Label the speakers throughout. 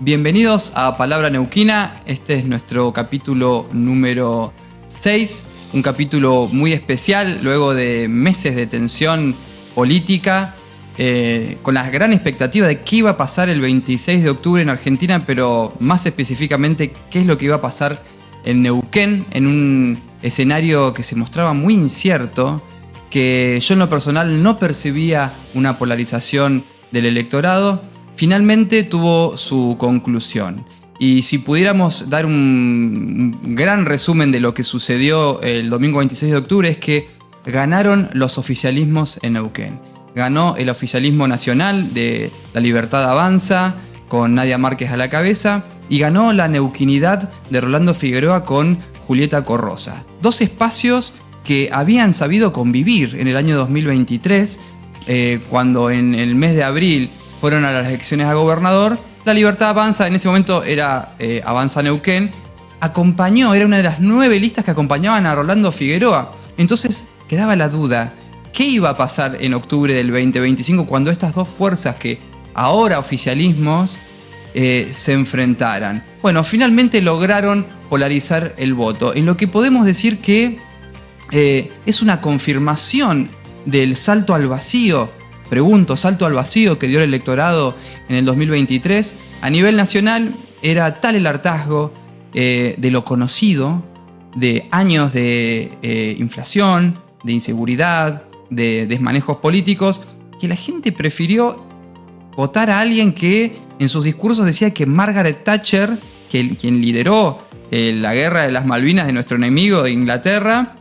Speaker 1: Bienvenidos a Palabra Neuquina. Este es nuestro capítulo número 6, un capítulo muy especial luego de meses de tensión política, con la gran expectativa de qué iba a pasar el 26 de octubre en Argentina, pero más específicamente qué es lo que iba a pasar en Neuquén, en un escenario que se mostraba muy incierto, que yo en lo personal no percibía una polarización del electorado. Finalmente tuvo su conclusión. Y si pudiéramos dar un gran resumen de lo que sucedió el domingo 26 de octubre, es que ganaron los oficialismos en Neuquén. Ganó el oficialismo nacional de La Libertad Avanza, con Nadia Márquez a la cabeza, y ganó la neuquinidad de Rolando Figueroa con Julieta Corrosa. Dos espacios que habían sabido convivir en el año 2023, cuando en el mes de abril fueron a las elecciones a gobernador. La Libertad Avanza, en ese momento era Avanza Neuquén, era una de las 9 listas que acompañaban a Rolando Figueroa. Entonces quedaba la duda, ¿qué iba a pasar en octubre del 2025 cuando estas dos fuerzas que ahora oficialismos se enfrentaran? Bueno, finalmente lograron polarizar el voto, en lo que podemos decir que es una confirmación del salto al vacío. Pregunto, salto al vacío que dio el electorado en el 2023. A nivel nacional era tal el hartazgo de lo conocido, de años de inflación, de inseguridad, de desmanejos políticos, que la gente prefirió votar a alguien que en sus discursos decía que Margaret Thatcher, quien lideró la guerra de las Malvinas de nuestro enemigo de Inglaterra,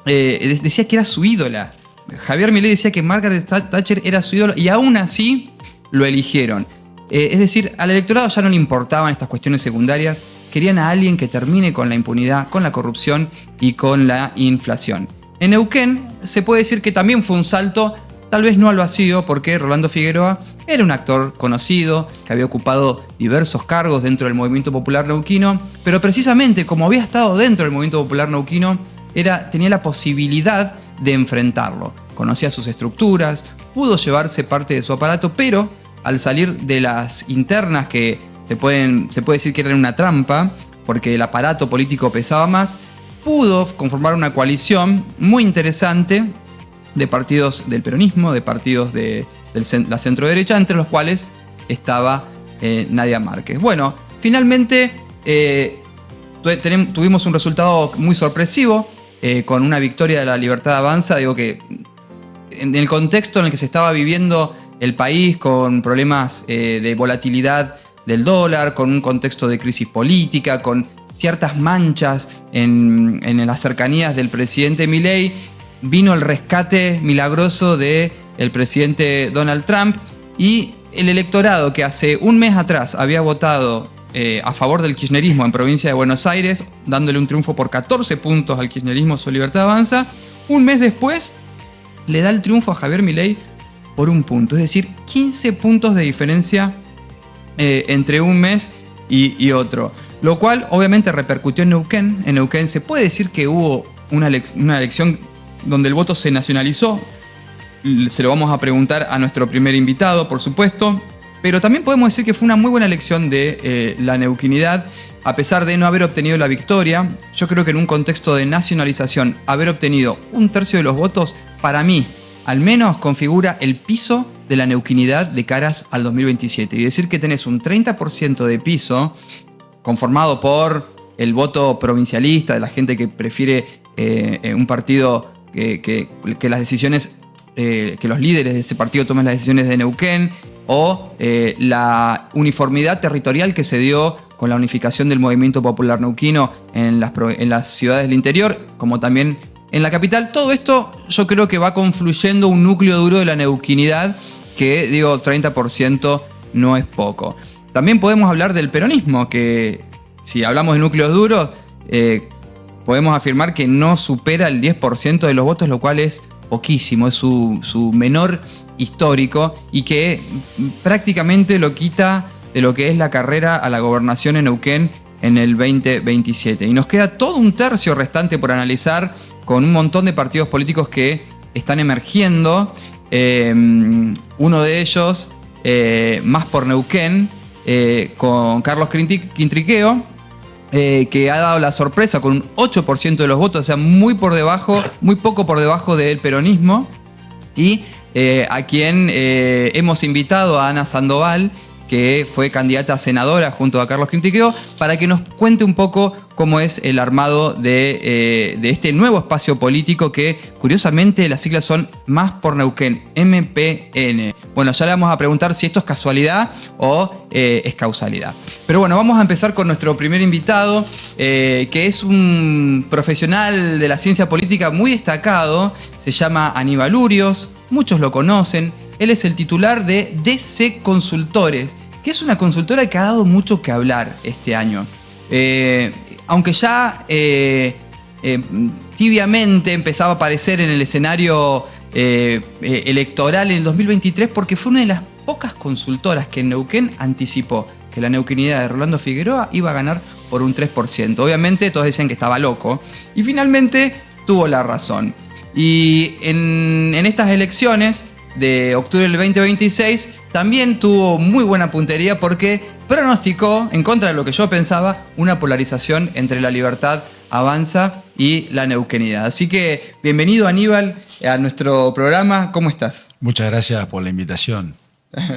Speaker 1: decía que era su ídola. Javier Milei decía que Margaret Thatcher era su ídolo y aún así lo eligieron. Es decir, al electorado ya no le importaban estas cuestiones secundarias, querían a alguien que termine con la impunidad, con la corrupción y con la inflación. En Neuquén se puede decir que también fue un salto, tal vez no al vacío, porque Rolando Figueroa era un actor conocido, que había ocupado diversos cargos dentro del movimiento popular neuquino, pero precisamente como había estado dentro del movimiento popular neuquino, tenía la posibilidad de enfrentarlo. Conocía sus estructuras, pudo llevarse parte de su aparato, pero al salir de las internas, que se puede decir que eran una trampa, porque el aparato político pesaba más, pudo conformar una coalición muy interesante de partidos del peronismo, de partidos de la centroderecha, entre los cuales estaba Nadia Márquez. Bueno, finalmente tuvimos un resultado muy sorpresivo, con una victoria de la Libertad Avanza. Digo que en el contexto en el que se estaba viviendo el país, con problemas de volatilidad del dólar, con un contexto de crisis política, con ciertas manchas en las cercanías del presidente Milei, vino el rescate milagroso del presidente Donald Trump, y el electorado que hace un mes atrás había votado a favor del kirchnerismo en provincia de Buenos Aires, dándole un triunfo por 14 puntos al kirchnerismo Su Libertad Avanza, un mes después le da el triunfo a Javier Milei por 1 punto. Es decir, 15 puntos de diferencia entre un mes y otro. Lo cual obviamente repercutió en Neuquén. En Neuquén se puede decir que hubo una elección donde el voto se nacionalizó. Se lo vamos a preguntar a nuestro primer invitado, por supuesto. Pero también podemos decir que fue una muy buena elección de la neuquinidad, a pesar de no haber obtenido la victoria. Yo creo que en un contexto de nacionalización, haber obtenido 1/3 de los votos, para mí, al menos configura el piso de la neuquinidad de caras al 2027. Y decir que tenés un 30% de piso, conformado por el voto provincialista, de la gente que prefiere un partido que las decisiones, que los líderes de ese partido tomen las decisiones de Neuquén, o la uniformidad territorial que se dio con la unificación del movimiento popular neuquino en las ciudades del interior, como también en la capital. Todo esto yo creo que va confluyendo un núcleo duro de la neuquinidad, que digo, 30% no es poco. También podemos hablar del peronismo, que si hablamos de núcleos duros, podemos afirmar que no supera el 10% de los votos, lo cual es poquísimo, es su menor histórico, y que prácticamente lo quita de lo que es la carrera a la gobernación en Neuquén en el 2027. Y nos queda todo 1/3 restante por analizar, con un montón de partidos políticos que están emergiendo. Uno de ellos, Más por Neuquén, con Carlos Quintriqueo, que ha dado la sorpresa con un 8% de los votos, o sea, muy poco por debajo del peronismo, y a quien hemos invitado, a Ana Sandoval, que fue candidata a senadora junto a Carlos Quintriqueo, para que nos cuente un poco cómo es el armado de este nuevo espacio político que, curiosamente, las siglas son Más por Neuquén, MPN. Bueno, ya le vamos a preguntar si esto es casualidad o es causalidad. Pero bueno, vamos a empezar con nuestro primer invitado, que es un profesional de la ciencia política muy destacado. Se llama Aníbal Urios, muchos lo conocen. Él es el titular de DC Consultores, que es una consultora que ha dado mucho que hablar este año. Aunque ya tibiamente empezaba a aparecer en el escenario electoral en el 2023, porque fue una de las pocas consultoras que en Neuquén anticipó que la neuquinidad de Rolando Figueroa iba a ganar por un 3%. Obviamente todos decían que estaba loco, y finalmente tuvo la razón. Y en estas elecciones de octubre del 2026 también tuvo muy buena puntería, porque pronosticó, en contra de lo que yo pensaba, una polarización entre La Libertad Avanza y la neuquinidad. Así que bienvenido, Aníbal, a nuestro programa. ¿Cómo estás?
Speaker 2: Muchas gracias por la invitación.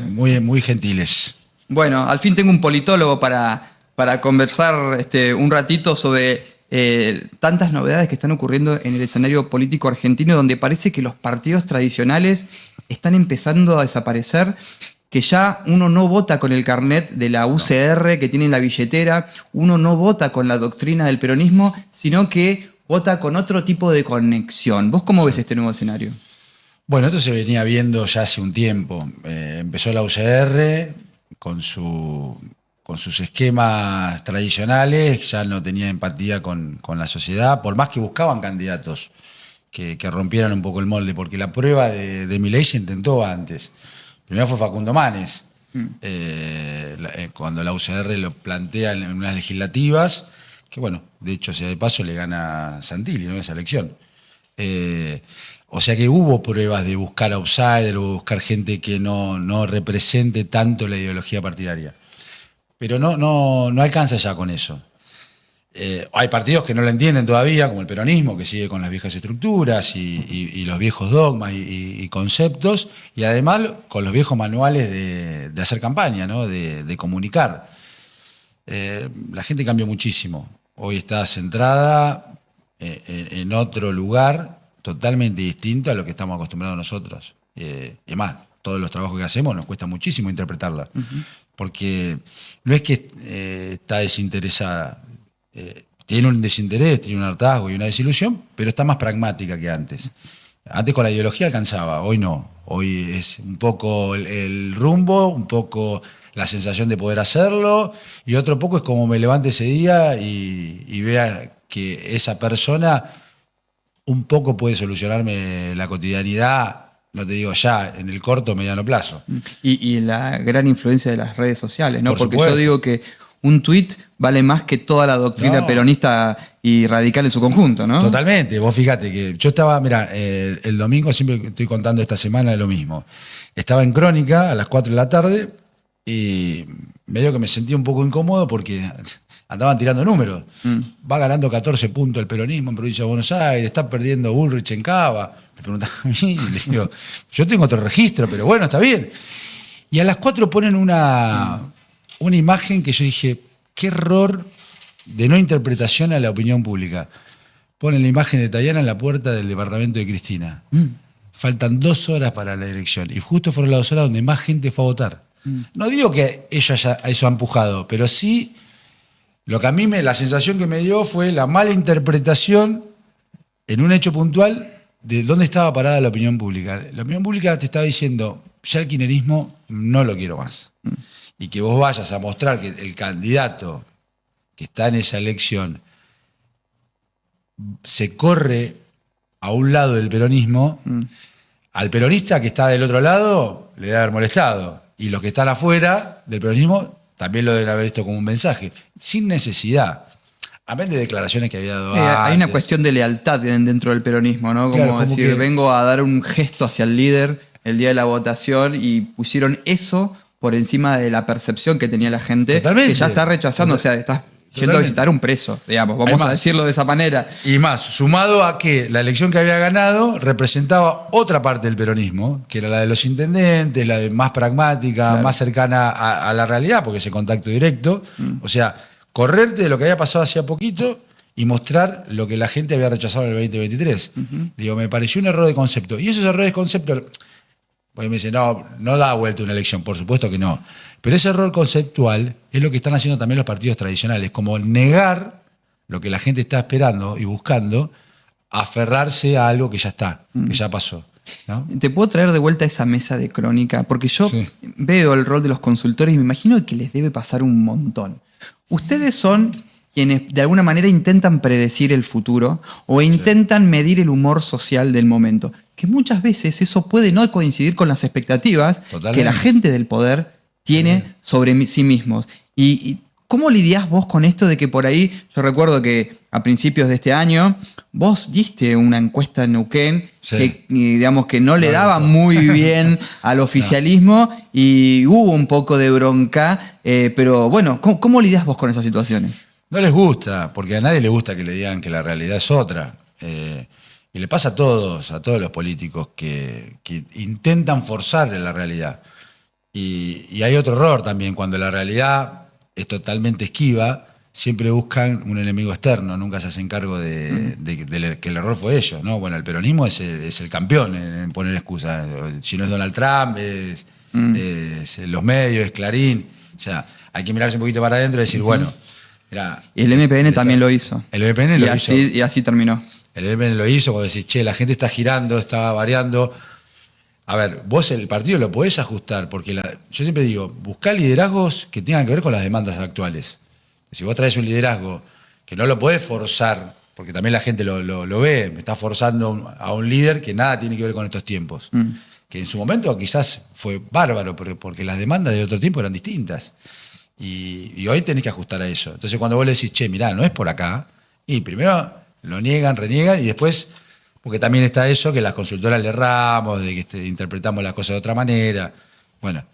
Speaker 2: Muy, muy gentiles.
Speaker 1: Bueno, al fin tengo un politólogo para conversar un ratito sobre tantas novedades que están ocurriendo en el escenario político argentino, donde parece que los partidos tradicionales están empezando a desaparecer, que ya uno no vota con el carnet de la UCR que tiene en la billetera, uno no vota con la doctrina del peronismo, sino que vota con otro tipo de conexión. ¿Vos cómo ves este nuevo escenario?
Speaker 2: Bueno, esto se venía viendo ya hace un tiempo. Empezó la UCR con sus esquemas tradicionales, ya no tenía empatía con la sociedad, por más que buscaban candidatos que rompieran un poco el molde, porque la prueba de Milei se intentó antes. Primero fue Facundo Manes, cuando la UCR lo plantea en unas legislativas, que bueno, de hecho sea de paso le gana Santilli, ¿no?, esa elección. O sea que hubo pruebas de buscar outsider o buscar gente que no represente tanto la ideología partidaria. Pero no alcanza ya con eso. Hay partidos que no lo entienden todavía, como el peronismo, que sigue con las viejas estructuras y los viejos dogmas y conceptos, y además con los viejos manuales de hacer campaña, ¿no?, de comunicar. La gente cambió muchísimo. Hoy está centrada en otro lugar totalmente distinto a lo que estamos acostumbrados nosotros. Y además, todos los trabajos que hacemos nos cuesta muchísimo interpretarla. Uh-huh. Porque no es que está desinteresada. Tiene un desinterés, tiene un hartazgo y una desilusión, pero está más pragmática que antes. Antes con la ideología alcanzaba, hoy no. Hoy es un poco el rumbo, un poco la sensación de poder hacerlo, y otro poco es como me levante ese día y vea que esa persona un poco puede solucionarme la cotidianidad, no te digo ya, en el corto o mediano plazo.
Speaker 1: Y la gran influencia de las redes sociales, ¿no? Porque
Speaker 2: supuesto.
Speaker 1: Yo digo que un tuit vale más que toda la doctrina peronista y radical en su conjunto, ¿no?
Speaker 2: Totalmente. Vos fíjate que yo estaba, mira, el domingo, siempre estoy contando esta semana lo mismo. Estaba en Crónica a las 4 de la tarde y medio que me sentía un poco incómodo porque andaban tirando números. Va ganando 14 puntos el peronismo en provincia de Buenos Aires, está perdiendo Bullrich en Cava. Me preguntan a mí y le digo, yo tengo otro registro, pero bueno, está bien. Y a las 4 ponen una imagen que yo dije, qué error de no interpretación a la opinión pública. Ponen la imagen de Tayana en la puerta del departamento de Cristina. Faltan 2 horas para la elección y justo fueron las 2 horas donde más gente fue a votar. No digo que eso ha empujado, pero sí lo que a mí la sensación que me dio fue la mala interpretación en un hecho puntual de dónde estaba parada la opinión pública. La opinión pública te estaba diciendo, ya el kirchnerismo no lo quiero más. Y que vos vayas a mostrar que el candidato que está en esa elección se corre a un lado del peronismo, al peronista que está del otro lado le debe haber molestado. Y los que están afuera del peronismo también lo deben haber visto como un mensaje, sin necesidad. Amén de declaraciones que había dado antes.
Speaker 1: Hay una cuestión de lealtad dentro del peronismo, ¿no? Como decir, vengo a dar un gesto hacia el líder el día de la votación, y pusieron eso por encima de la percepción que tenía la gente,
Speaker 2: Totalmente.
Speaker 1: que ya está rechazando, o sea, estás yendo a
Speaker 2: Totalmente.
Speaker 1: visitar un preso, digamos, vamos a
Speaker 2: Además,
Speaker 1: decirlo de esa manera.
Speaker 2: Y más, sumado a que la elección que había ganado representaba otra parte del peronismo, que era la de los intendentes, la de más pragmática,
Speaker 1: Claro.
Speaker 2: más cercana a la realidad, porque ese contacto directo. O sea, correrte de lo que había pasado hacía poquito y mostrar lo que la gente había rechazado en el 2023. Digo, me pareció un error de concepto. Y esos errores de concepto, porque me dicen, no da vuelta una elección, por supuesto que no. Pero ese error conceptual es lo que están haciendo también los partidos tradicionales, como negar lo que la gente está esperando y buscando, aferrarse a algo que ya está, que ya pasó, ¿no?
Speaker 1: Te puedo traer de vuelta a esa mesa de crónica, porque yo
Speaker 2: Sí.
Speaker 1: veo el rol de los consultores y me imagino que les debe pasar un montón. Ustedes son quienes de alguna manera intentan predecir el futuro o intentan medir el humor social del momento, que muchas veces eso puede no coincidir con las expectativas
Speaker 2: Totalmente.
Speaker 1: que la gente del poder tiene sobre sí mismos. ¿Y cómo lidiás vos con esto de que por ahí, yo recuerdo que a principios de este año, vos diste una encuesta en Neuquén
Speaker 2: Sí.
Speaker 1: que, digamos, que no le
Speaker 2: No,
Speaker 1: daba
Speaker 2: no.
Speaker 1: muy bien al oficialismo y hubo un poco de bronca, pero bueno, ¿cómo lidiás vos con esas situaciones?
Speaker 2: No les gusta, porque a nadie le gusta que le digan que la realidad es otra. Y le pasa a todos los políticos que intentan forzar la realidad. Y hay otro error también, cuando la realidad es totalmente esquiva, siempre buscan un enemigo externo, nunca se hacen cargo de que el error fue ellos, ¿no? Bueno, el peronismo es el campeón en poner excusas. Si no es Donald Trump, es los medios, es Clarín. O sea, hay que mirarse un poquito para adentro y decir, bueno, mirá,
Speaker 1: Y el MPN también lo hizo.
Speaker 2: El MPN lo hizo.
Speaker 1: Y así terminó.
Speaker 2: El MPN lo hizo cuando decís, che, la gente está girando, está variando. A ver, vos el partido lo podés ajustar, porque yo siempre digo, buscá liderazgos que tengan que ver con las demandas actuales. Si vos traes un liderazgo que no lo podés forzar, porque también la gente lo ve, me está forzando a un líder que nada tiene que ver con estos tiempos. Que en su momento quizás fue bárbaro, porque las demandas de otro tiempo eran distintas. Y hoy tenés que ajustar a eso. Entonces cuando vos le decís, che, mirá, no es por acá, y primero lo niegan, reniegan, y después, porque también está eso, que las consultoras le erramos, de que interpretamos las cosas de otra manera. Bueno,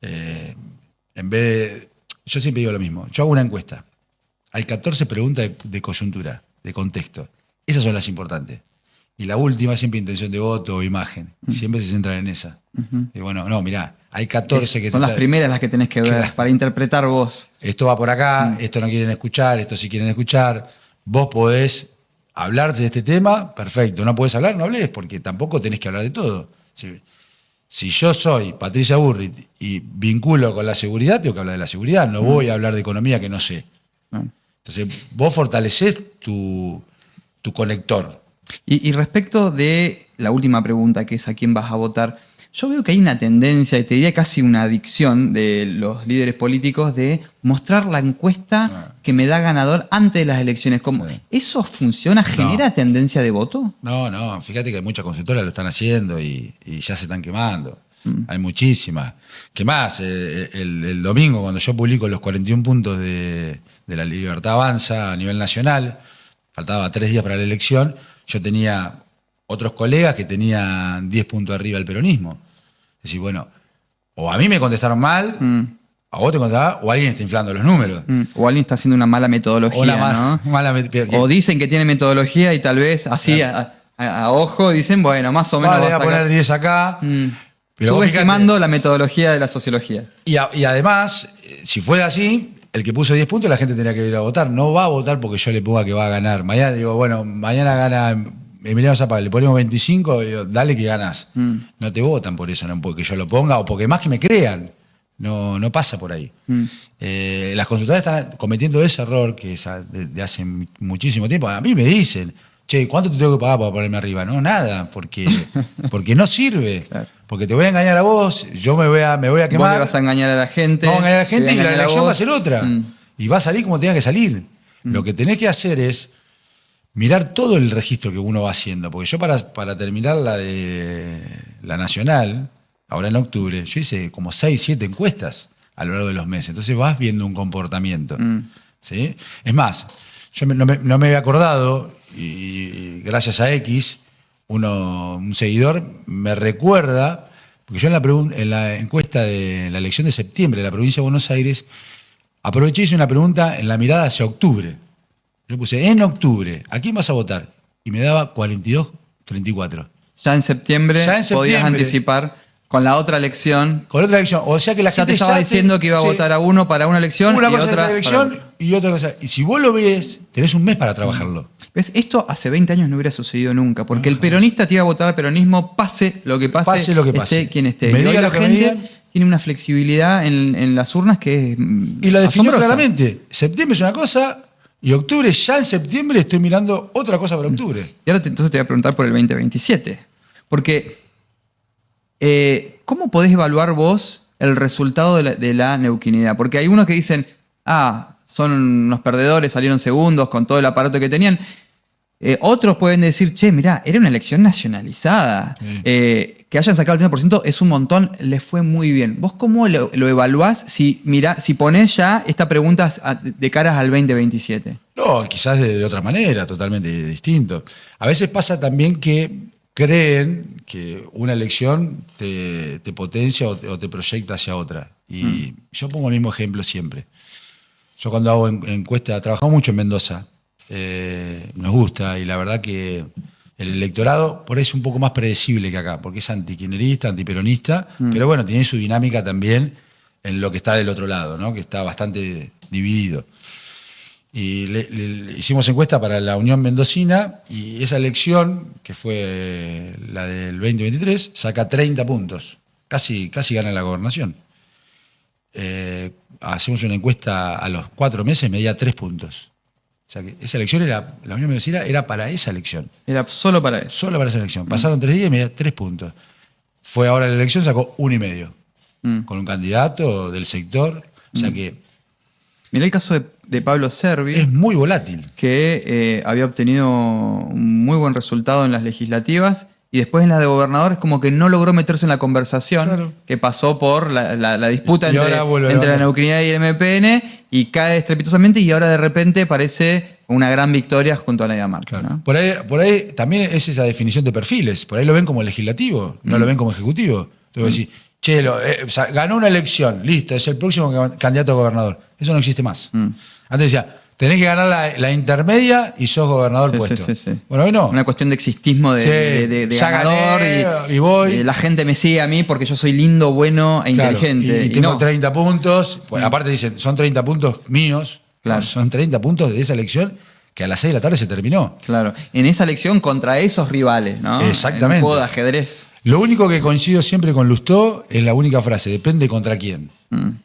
Speaker 2: en vez de... Yo siempre digo lo mismo. Yo hago una encuesta. Hay 14 preguntas de coyuntura, de contexto. Esas son las importantes. Y la última, siempre intención de voto o imagen. Siempre se centran en esa. Y bueno, no, mirá, hay 14 que...
Speaker 1: Son las primeras las que tenés que ver
Speaker 2: Claro.
Speaker 1: para interpretar vos.
Speaker 2: Esto va por acá, esto no quieren escuchar, esto sí quieren escuchar. Vos podés hablar de este tema, perfecto. No podés hablar, no hables, porque tampoco tenés que hablar de todo. Si yo soy Patricia Burrit y vinculo con la seguridad, tengo que hablar de la seguridad. No voy a hablar de economía que no sé. Entonces, vos fortalecés tu conector.
Speaker 1: Y respecto de la última pregunta, que es a quién vas a votar, yo veo que hay una tendencia, y te diría casi una adicción de los líderes políticos de mostrar la encuesta que me da ganador antes de las elecciones.
Speaker 2: Sí.
Speaker 1: ¿Eso funciona? ¿Genera tendencia de voto?
Speaker 2: No, fíjate que muchas consultoras lo están haciendo y ya se están quemando. Hay muchísimas. ¿Qué más? El domingo, cuando yo publico los 41 puntos de la Libertad Avanza a nivel nacional, faltaba 3 días para la elección, yo tenía otros colegas que tenían 10 puntos arriba del peronismo. Es decir, bueno, o a mí me contestaron mal, a vos te contestaron, o alguien está inflando los números.
Speaker 1: O alguien está haciendo una mala metodología,
Speaker 2: O una
Speaker 1: ¿no?
Speaker 2: o
Speaker 1: O dicen que tiene metodología y tal vez así a ojo dicen, bueno, más o menos
Speaker 2: vale,
Speaker 1: va a
Speaker 2: voy a
Speaker 1: sacar.
Speaker 2: poner 10 acá. Pero vos
Speaker 1: Subestimando la metodología de la sociología.
Speaker 2: Y además, si fuera así, el que puso 10 puntos, la gente tendría que ir a votar. No va a votar porque yo le ponga que va a ganar. Mañana digo, bueno, mañana gana Emiliano Zapata, le ponemos 25, digo, dale que ganás. No te votan por eso, no porque yo lo ponga o porque más que me crean. No pasa por ahí. Las consultoras están cometiendo ese error que es de hace muchísimo tiempo. A mí me dicen, che, ¿cuánto te tengo que pagar para ponerme arriba? No, nada, porque no sirve.
Speaker 1: Claro.
Speaker 2: Porque te voy a engañar a vos, yo me voy a quemar.
Speaker 1: Vos le vas a engañar a la gente.
Speaker 2: Vamos a engañar a la gente
Speaker 1: te
Speaker 2: y
Speaker 1: voy a
Speaker 2: la
Speaker 1: engañar a
Speaker 2: elección
Speaker 1: vos.
Speaker 2: va a ser otra. Y va a salir como tenga que salir. Lo que tenés que hacer es mirar todo el registro que uno va haciendo. Porque yo para terminar la de la nacional, ahora en octubre, yo hice como 6, 7 encuestas a lo largo de los meses. Entonces vas viendo un comportamiento. ¿Sí? Es más, yo no me había acordado, y gracias a X, un seguidor me recuerda Porque yo en la encuesta de la elección de septiembre de la provincia de Buenos Aires, aproveché y hice una pregunta en la mirada hacia octubre. Yo puse, en octubre, ¿a quién vas a votar? Y me daba 42-34.
Speaker 1: Ya en septiembre podías anticipar con la otra elección.
Speaker 2: Con otra elección. O sea que la gente
Speaker 1: ya te estaba diciendo que iba a votar a uno para una elección
Speaker 2: una
Speaker 1: y
Speaker 2: cosa
Speaker 1: otra
Speaker 2: para elección y otra cosa. Y si vos lo ves, tenés un mes para trabajarlo.
Speaker 1: ¿Ves? Esto hace 20 años no hubiera sucedido nunca, porque el peronista te iba a votar al peronismo, pase lo que pase, esté quien esté.
Speaker 2: Me
Speaker 1: y hoy
Speaker 2: diga
Speaker 1: la
Speaker 2: lo que
Speaker 1: gente tiene una flexibilidad en las urnas que es
Speaker 2: y la definió
Speaker 1: asombrosa.
Speaker 2: claramente. Septiembre es una cosa y octubre, ya en septiembre estoy mirando otra cosa para octubre.
Speaker 1: Y ahora entonces te voy a preguntar por el 2027. Porque, ¿cómo podés evaluar vos el resultado de la neuquinidad? Porque hay unos que dicen, son unos perdedores, salieron segundos con todo el aparato que tenían. Otros pueden decir, che, mirá, era una elección nacionalizada.
Speaker 2: Sí.
Speaker 1: Que hayan sacado el 30% es un montón, les fue muy bien. ¿Vos cómo lo evaluás si ponés ya esta pregunta de caras al 2027?
Speaker 2: No, quizás de otra manera, totalmente distinto. A veces pasa también que creen que una elección te potencia o te proyecta hacia otra. Y yo pongo el mismo ejemplo siempre. Yo cuando hago encuestas, trabajamos mucho en Mendoza, nos gusta y la verdad que el electorado por ahí es un poco más predecible que acá, porque es antikirchnerista, antiperonista, pero bueno, tiene su dinámica también en lo que está del otro lado, ¿no? Que está bastante dividido. Y le hicimos encuesta para la Unión Mendocina y esa elección, que fue la del 2023, saca 30 puntos. Casi gana la gobernación. Hacemos una encuesta a los 4 meses, medía 3 puntos. O sea que esa elección la Unión Mendocina era para esa elección.
Speaker 1: Era solo para eso.
Speaker 2: Solo para esa elección. Pasaron 3 días y medía 3 puntos. Fue ahora la elección, sacó 1,5. Con un candidato del sector. O sea que...
Speaker 1: Mirá el caso de Pablo Servi.
Speaker 2: Es muy volátil.
Speaker 1: Que había obtenido un muy buen resultado en las legislativas y después en las de gobernador es como que no logró meterse en la conversación, claro, que pasó por la disputa entre la neuquinidad y el MPN y cae estrepitosamente y ahora de repente parece una gran victoria junto a la Dinamarca.
Speaker 2: Claro.
Speaker 1: ¿No?
Speaker 2: Por ahí también es esa definición de perfiles. Por ahí lo ven como legislativo, no lo ven como ejecutivo. Entonces decís, che, ganó una elección, listo, es el próximo candidato a gobernador. Eso no existe más. Antes decía, tenés que ganar la intermedia y sos gobernador puesto.
Speaker 1: Sí.
Speaker 2: Bueno, hoy no.
Speaker 1: Una cuestión de existismo de ganador.
Speaker 2: Gané, y voy.
Speaker 1: La gente me sigue a mí porque yo soy lindo, bueno e inteligente.
Speaker 2: Y tengo 30 puntos. Pues, aparte dicen, son 30 puntos míos. Claro. No, son 30 puntos de esa elección que a las 6 de la tarde se terminó.
Speaker 1: Claro. En esa elección contra esos rivales, ¿no?
Speaker 2: Exactamente.
Speaker 1: En un juego de ajedrez.
Speaker 2: Lo único que coincido siempre con Lustó es la única frase, depende contra quién.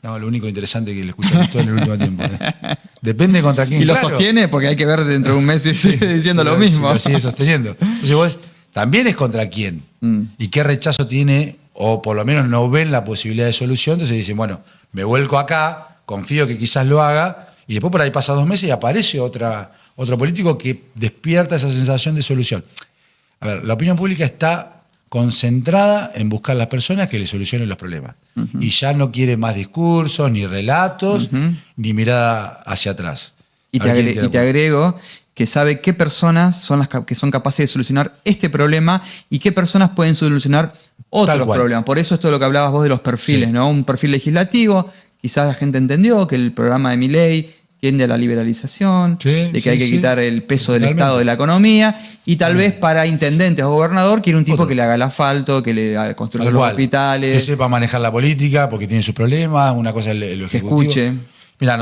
Speaker 2: No, lo único interesante que le escuché a Lustó en el último tiempo. Depende contra quién.
Speaker 1: Y lo sostiene porque hay que ver dentro de un mes diciendo lo mismo.
Speaker 2: Lo sigue sosteniendo. Entonces vos, también es contra quién. Y qué rechazo tiene, o por lo menos no ven la posibilidad de solución. Entonces dicen, bueno, me vuelco acá, confío que quizás lo haga, y después por ahí pasa 2 meses y aparece otro político que despierta esa sensación de solución. A ver, la opinión pública está concentrada en buscar las personas que le solucionen los problemas. Y ya no quiere más discursos, ni relatos, ni mirada hacia atrás.
Speaker 1: Y te agrego que sabe qué personas son las que son capaces de solucionar este problema y qué personas pueden solucionar otros problemas. Por eso esto es lo que hablabas vos de los perfiles, ¿no? Un perfil legislativo, quizás la gente entendió que el programa de Milei tiende a la liberalización, de que hay que quitar el peso del Estado de la economía, y tal vez para intendentes o gobernador quiere un tipo que le haga el asfalto, que le construya los hospitales.
Speaker 2: Que sepa manejar la política porque tiene sus problemas, una cosa es lo ejecutivo.
Speaker 1: Que escuche.
Speaker 2: Mira,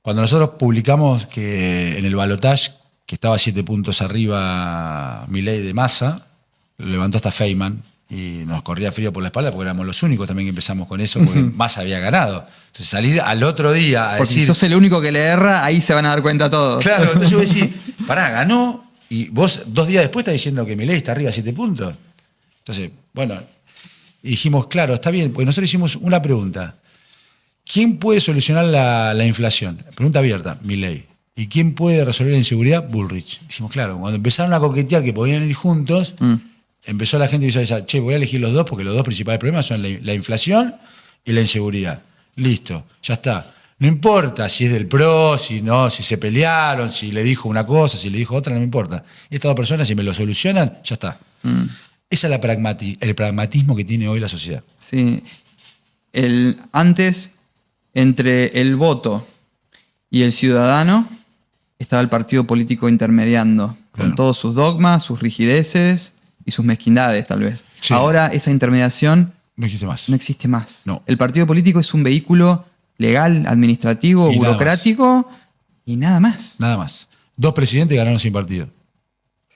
Speaker 2: cuando nosotros publicamos que en el balotaje, que estaba 7 puntos arriba Milei de Massa, lo levantó hasta Feynman, y nos corría frío por la espalda porque éramos los únicos también que empezamos con eso, porque Massa había ganado. Entonces salir al otro día a
Speaker 1: porque
Speaker 2: decir...
Speaker 1: si sos el único que le erra, ahí se van a dar cuenta todos.
Speaker 2: Claro, entonces yo voy a decir, ganó, y vos 2 días después estás diciendo que Milei está arriba 7 puntos. Entonces, bueno, y dijimos, claro, está bien, porque nosotros hicimos una pregunta. ¿Quién puede solucionar la inflación? Pregunta abierta, Milei. ¿Y quién puede resolver la inseguridad? Bullrich. Dijimos, claro, cuando empezaron a coquetear que podían ir juntos... Empezó la gente a visualizar, voy a elegir los dos porque los dos principales problemas son la inflación y la inseguridad. Listo, ya está. No importa si es del PRO, si se pelearon, si le dijo una cosa, si le dijo otra, no me importa. Estas 2 personas, si me lo solucionan, ya está. Ese es el pragmatismo que tiene hoy la sociedad.
Speaker 1: Sí. Antes, entre el voto y el ciudadano, estaba el partido político intermediando, con todos sus dogmas, sus rigideces y sus mezquindades, tal vez.
Speaker 2: Sí.
Speaker 1: Ahora esa intermediación
Speaker 2: No existe más.
Speaker 1: no existe más.
Speaker 2: No.
Speaker 1: El partido político es un vehículo legal, administrativo,
Speaker 2: Y nada
Speaker 1: burocrático y nada más.
Speaker 2: Nada más. 2 presidentes ganaron sin partido.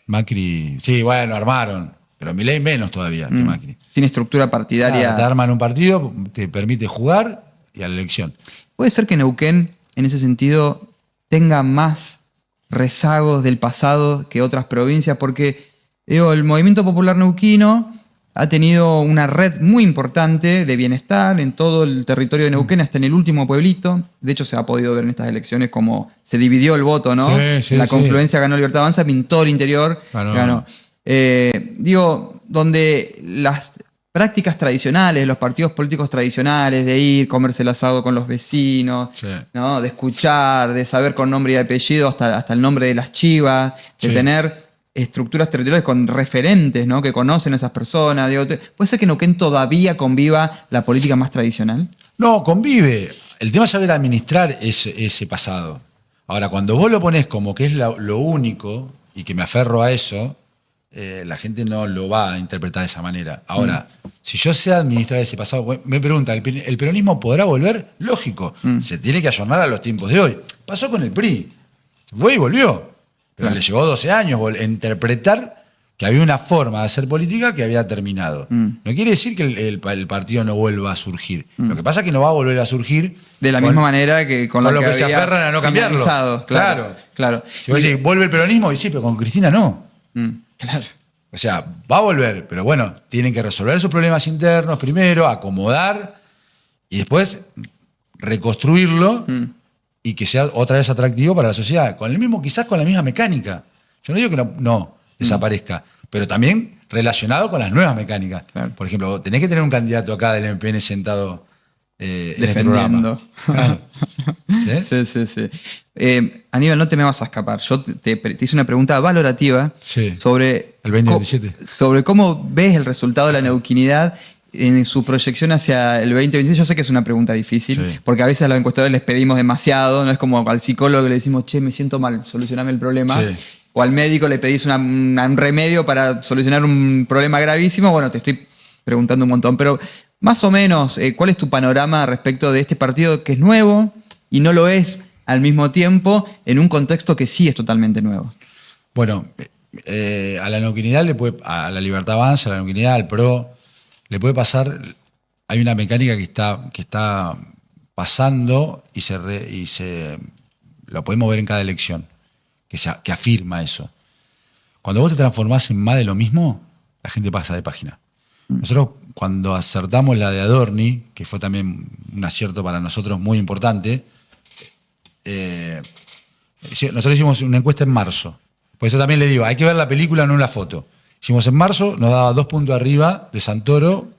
Speaker 2: Macri, sí, bueno, armaron, pero Milei menos todavía que Macri.
Speaker 1: Sin estructura partidaria.
Speaker 2: Claro, te arman un partido, te permite jugar y a la elección.
Speaker 1: Puede ser que Neuquén, en ese sentido, tenga más rezagos del pasado que otras provincias, porque el movimiento popular neuquino ha tenido una red muy importante de bienestar en todo el territorio de Neuquén, hasta en el último pueblito. De hecho, se ha podido ver en estas elecciones cómo se dividió el voto, ¿no?
Speaker 2: Sí,
Speaker 1: En la
Speaker 2: sí.
Speaker 1: confluencia ganó Libertad Avanza, en todo el interior
Speaker 2: Ganó.
Speaker 1: donde las prácticas tradicionales, los partidos políticos tradicionales, de ir, comerse el asado con los vecinos,
Speaker 2: Sí.
Speaker 1: ¿no? De escuchar, de saber con nombre y apellido hasta el nombre de las chivas, de
Speaker 2: Sí.
Speaker 1: tener estructuras territoriales con referentes, ¿no? Que conocen a esas personas. ¿Puede ser que Neuquén todavía conviva la política más tradicional?
Speaker 2: No, convive. El tema es saber administrar ese pasado. Ahora, cuando vos lo pones como que es lo único y que me aferro a eso, la gente no lo va a interpretar de esa manera. Ahora, si yo sé administrar ese pasado, me pregunta, ¿el peronismo podrá volver? Lógico, se tiene que ayornar a los tiempos de hoy. Pasó con el PRI, fue y volvió, pero
Speaker 1: Claro.
Speaker 2: le llevó 12 años interpretar que había una forma de hacer política que había terminado. No quiere decir que el partido no vuelva a surgir. Lo que pasa es que no va a volver a surgir
Speaker 1: De la
Speaker 2: con-
Speaker 1: misma manera que con la
Speaker 2: lo
Speaker 1: que
Speaker 2: que se
Speaker 1: había
Speaker 2: aferran a no cambiarlo.
Speaker 1: finalizado. Claro, claro.
Speaker 2: Si vos decís, vuelve el peronismo, y sí, pero con Cristina no.
Speaker 1: Claro.
Speaker 2: O sea, va a volver, pero bueno, tienen que resolver sus problemas internos primero, acomodar y después reconstruirlo y que sea otra vez atractivo para la sociedad. Quizás con la misma mecánica. Yo no digo que no desaparezca, pero también relacionado con las nuevas mecánicas.
Speaker 1: Claro.
Speaker 2: Por ejemplo, tenés que tener un candidato acá del MPN sentado en este programa.
Speaker 1: Defendiendo.
Speaker 2: Claro. ¿Sí?
Speaker 1: Sí. Aníbal, no te me vas a escapar. Yo te hice una pregunta valorativa
Speaker 2: Sí.
Speaker 1: sobre,
Speaker 2: El 2027.
Speaker 1: sobre cómo ves el resultado de la neuquinidad en su proyección hacia el 2026. Yo sé que es una pregunta difícil,
Speaker 2: Sí.
Speaker 1: porque a veces a los encuestadores les pedimos demasiado, no es como al psicólogo que le decimos, che, me siento mal, solucioname el problema.
Speaker 2: Sí.
Speaker 1: O al médico le pedís un remedio para solucionar un problema gravísimo. Bueno, te estoy preguntando un montón, pero más o menos, ¿cuál es tu panorama respecto de este partido que es nuevo y no lo es al mismo tiempo en un contexto que sí es totalmente nuevo?
Speaker 2: Bueno, a la neuquinidad a la Libertad Avanza, a la neuquinidad, al PRO, le puede pasar, hay una mecánica que está pasando y lo podemos ver en cada elección, que afirma eso. Cuando vos te transformás en más de lo mismo, la gente pasa de página. Nosotros, cuando acertamos la de Adorni, que fue también un acierto para nosotros muy importante, nosotros hicimos una encuesta en marzo. Por eso también le digo, hay que ver la película, no la foto. Hicimos en marzo, nos daba 2 puntos arriba de Santoro,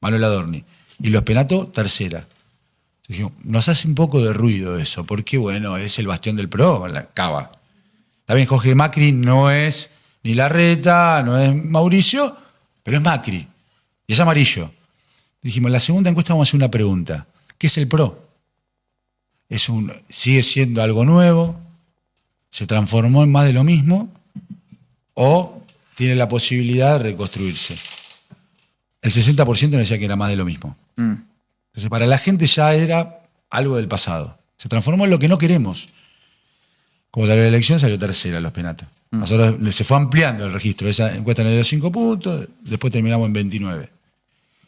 Speaker 2: Manuel Adorni. Y Los Penato, tercera. Entonces dijimos, nos hace un poco de ruido eso, porque bueno, es el bastión del PRO, la cava. También Jorge Macri no es ni Larreta, no es Mauricio, pero es Macri. Y es amarillo. Dijimos, en la segunda encuesta vamos a hacer una pregunta. ¿Qué es el PRO? ¿Sigue siendo algo nuevo? ¿Se transformó en más de lo mismo? ¿O tiene la posibilidad de reconstruirse? El 60% nos decía que era más de lo mismo. Entonces, para la gente ya era algo del pasado. Se transformó en lo que no queremos. Como salió la elección, salió tercera Los Penatos. Nosotros se fue ampliando el registro. Esa encuesta nos dio 5 puntos, después terminamos en 29.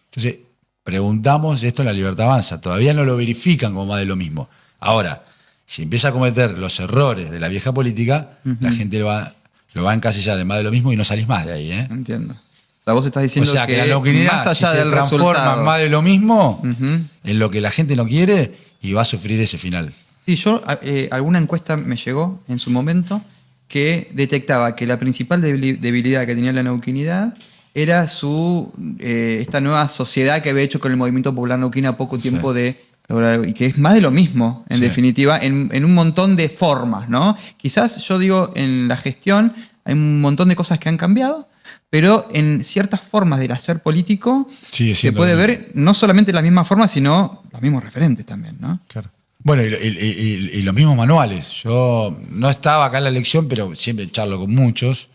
Speaker 2: Entonces, preguntamos esto en la Libertad Avanza. Todavía no lo verifican como más de lo mismo. Ahora, si empieza a cometer los errores de la vieja política, la gente lo va a encasillar en más de lo mismo y no salís más de ahí.
Speaker 1: Entiendo. O sea, vos estás diciendo
Speaker 2: que la
Speaker 1: que
Speaker 2: neuquinidad,
Speaker 1: más allá
Speaker 2: si
Speaker 1: del
Speaker 2: se transforma
Speaker 1: resultado.
Speaker 2: en más de lo mismo, en lo que la gente no quiere, y va a sufrir ese final.
Speaker 1: Sí, yo alguna encuesta me llegó en su momento que detectaba que la principal debilidad que tenía la neuquinidad era esta nueva sociedad que había hecho con el movimiento popular neuquino a poco tiempo de lograr, y que es más de lo mismo, en definitiva, en un montón de formas, ¿no? Quizás yo digo, en la gestión hay un montón de cosas que han cambiado, pero en ciertas formas del hacer político
Speaker 2: Sigue
Speaker 1: se
Speaker 2: siendo
Speaker 1: puede
Speaker 2: lo
Speaker 1: ver no solamente las mismas formas, sino los mismos referentes también, ¿no?
Speaker 2: Claro. Bueno, y los mismos manuales. Yo no estaba acá en la elección, pero siempre charlo con muchos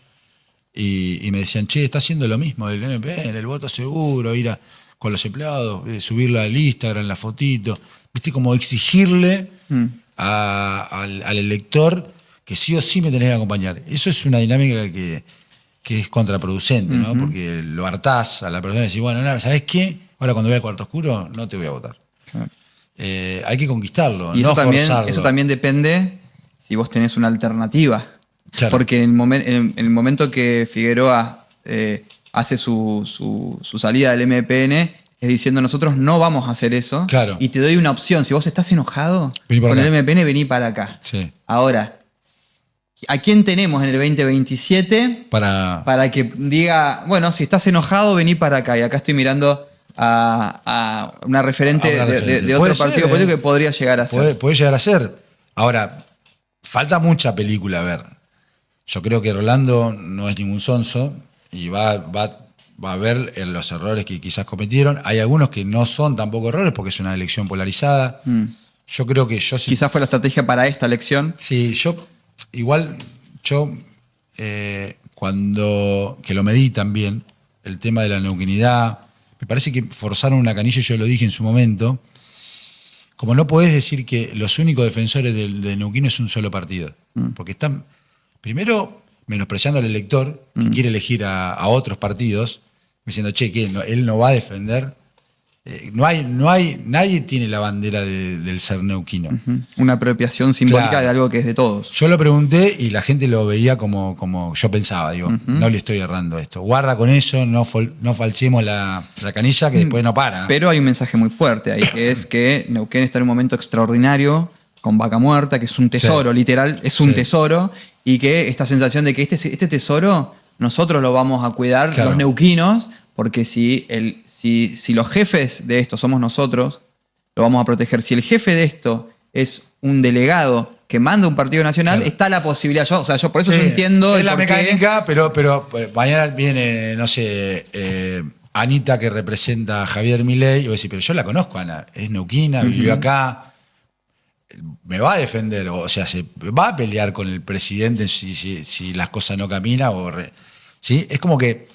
Speaker 2: y me decían, che, está haciendo lo mismo del MPN, el voto seguro, con los empleados, subirlo al Instagram, la fotito. ¿Viste? Como exigirle al elector que sí o sí me tenés que acompañar. Eso es una dinámica que es contraproducente, ¿no? Porque lo hartás a la persona y decís, bueno, nada, ¿sabés qué? Ahora cuando vea el cuarto oscuro, no te voy a votar.
Speaker 1: Claro.
Speaker 2: Hay que conquistarlo,
Speaker 1: Y
Speaker 2: no
Speaker 1: eso
Speaker 2: forzarlo.
Speaker 1: también depende si vos tenés una alternativa.
Speaker 2: Claro.
Speaker 1: Porque en el momento que Figueroa hace su salida del MPN, es diciendo nosotros no vamos a hacer eso.
Speaker 2: Claro.
Speaker 1: Y te doy una opción. Si vos estás enojado
Speaker 2: Vení por
Speaker 1: con
Speaker 2: acá.
Speaker 1: el MPN, vení para acá.
Speaker 2: Sí.
Speaker 1: Ahora, ¿a quién tenemos en el 2027
Speaker 2: Para
Speaker 1: que diga, bueno, si estás enojado, vení para acá? Y acá estoy mirando a una referente,
Speaker 2: A una referente.
Speaker 1: de otro
Speaker 2: Puede ser,
Speaker 1: partido político que podría llegar a ser.
Speaker 2: puede llegar a ser. Ahora, falta mucha película a ver. Yo creo que Rolando no es ningún sonso y va a ver los errores que quizás cometieron. Hay algunos que no son tampoco errores porque es una elección polarizada. Yo creo que yo...
Speaker 1: Quizás fue la estrategia para esta elección.
Speaker 2: Sí, cuando, que lo medí también, el tema de la neuquinidad, me parece que forzaron una canilla, yo lo dije en su momento, como no podés decir que los únicos defensores de Neuquén es un solo partido, porque están, primero, menospreciando al elector que quiere elegir a otros partidos, diciendo, che, que él no va a defender. Nadie tiene la bandera del ser neuquino.
Speaker 1: Una apropiación simbólica
Speaker 2: Claro.
Speaker 1: de algo que es de todos.
Speaker 2: Yo lo pregunté y la gente lo veía como yo pensaba. Digo, no le estoy errando esto. Guarda con eso, no falseemos la canilla que después no para.
Speaker 1: Pero hay un mensaje muy fuerte ahí, que es que Neuquén está en un momento extraordinario, con Vaca Muerta, que es un tesoro,
Speaker 2: Sí.
Speaker 1: literal, es un
Speaker 2: Sí.
Speaker 1: tesoro, y que esta sensación de que este tesoro nosotros lo vamos a cuidar,
Speaker 2: Claro.
Speaker 1: los neuquinos, porque si los jefes de esto somos nosotros, lo vamos a proteger. Si el jefe de esto es un delegado que manda un partido nacional,
Speaker 2: Claro.
Speaker 1: está la posibilidad. Yo por eso
Speaker 2: Sí,
Speaker 1: yo entiendo
Speaker 2: es
Speaker 1: el
Speaker 2: la
Speaker 1: por qué.
Speaker 2: mecánica, pero mañana viene, no sé, Anita que representa a Javier Milei, y voy a decir, pero yo la conozco, Ana, es neuquina, vivió acá, me va a defender, o sea, se va a pelear con el presidente si las cosas no caminan, ¿sí? Es como que...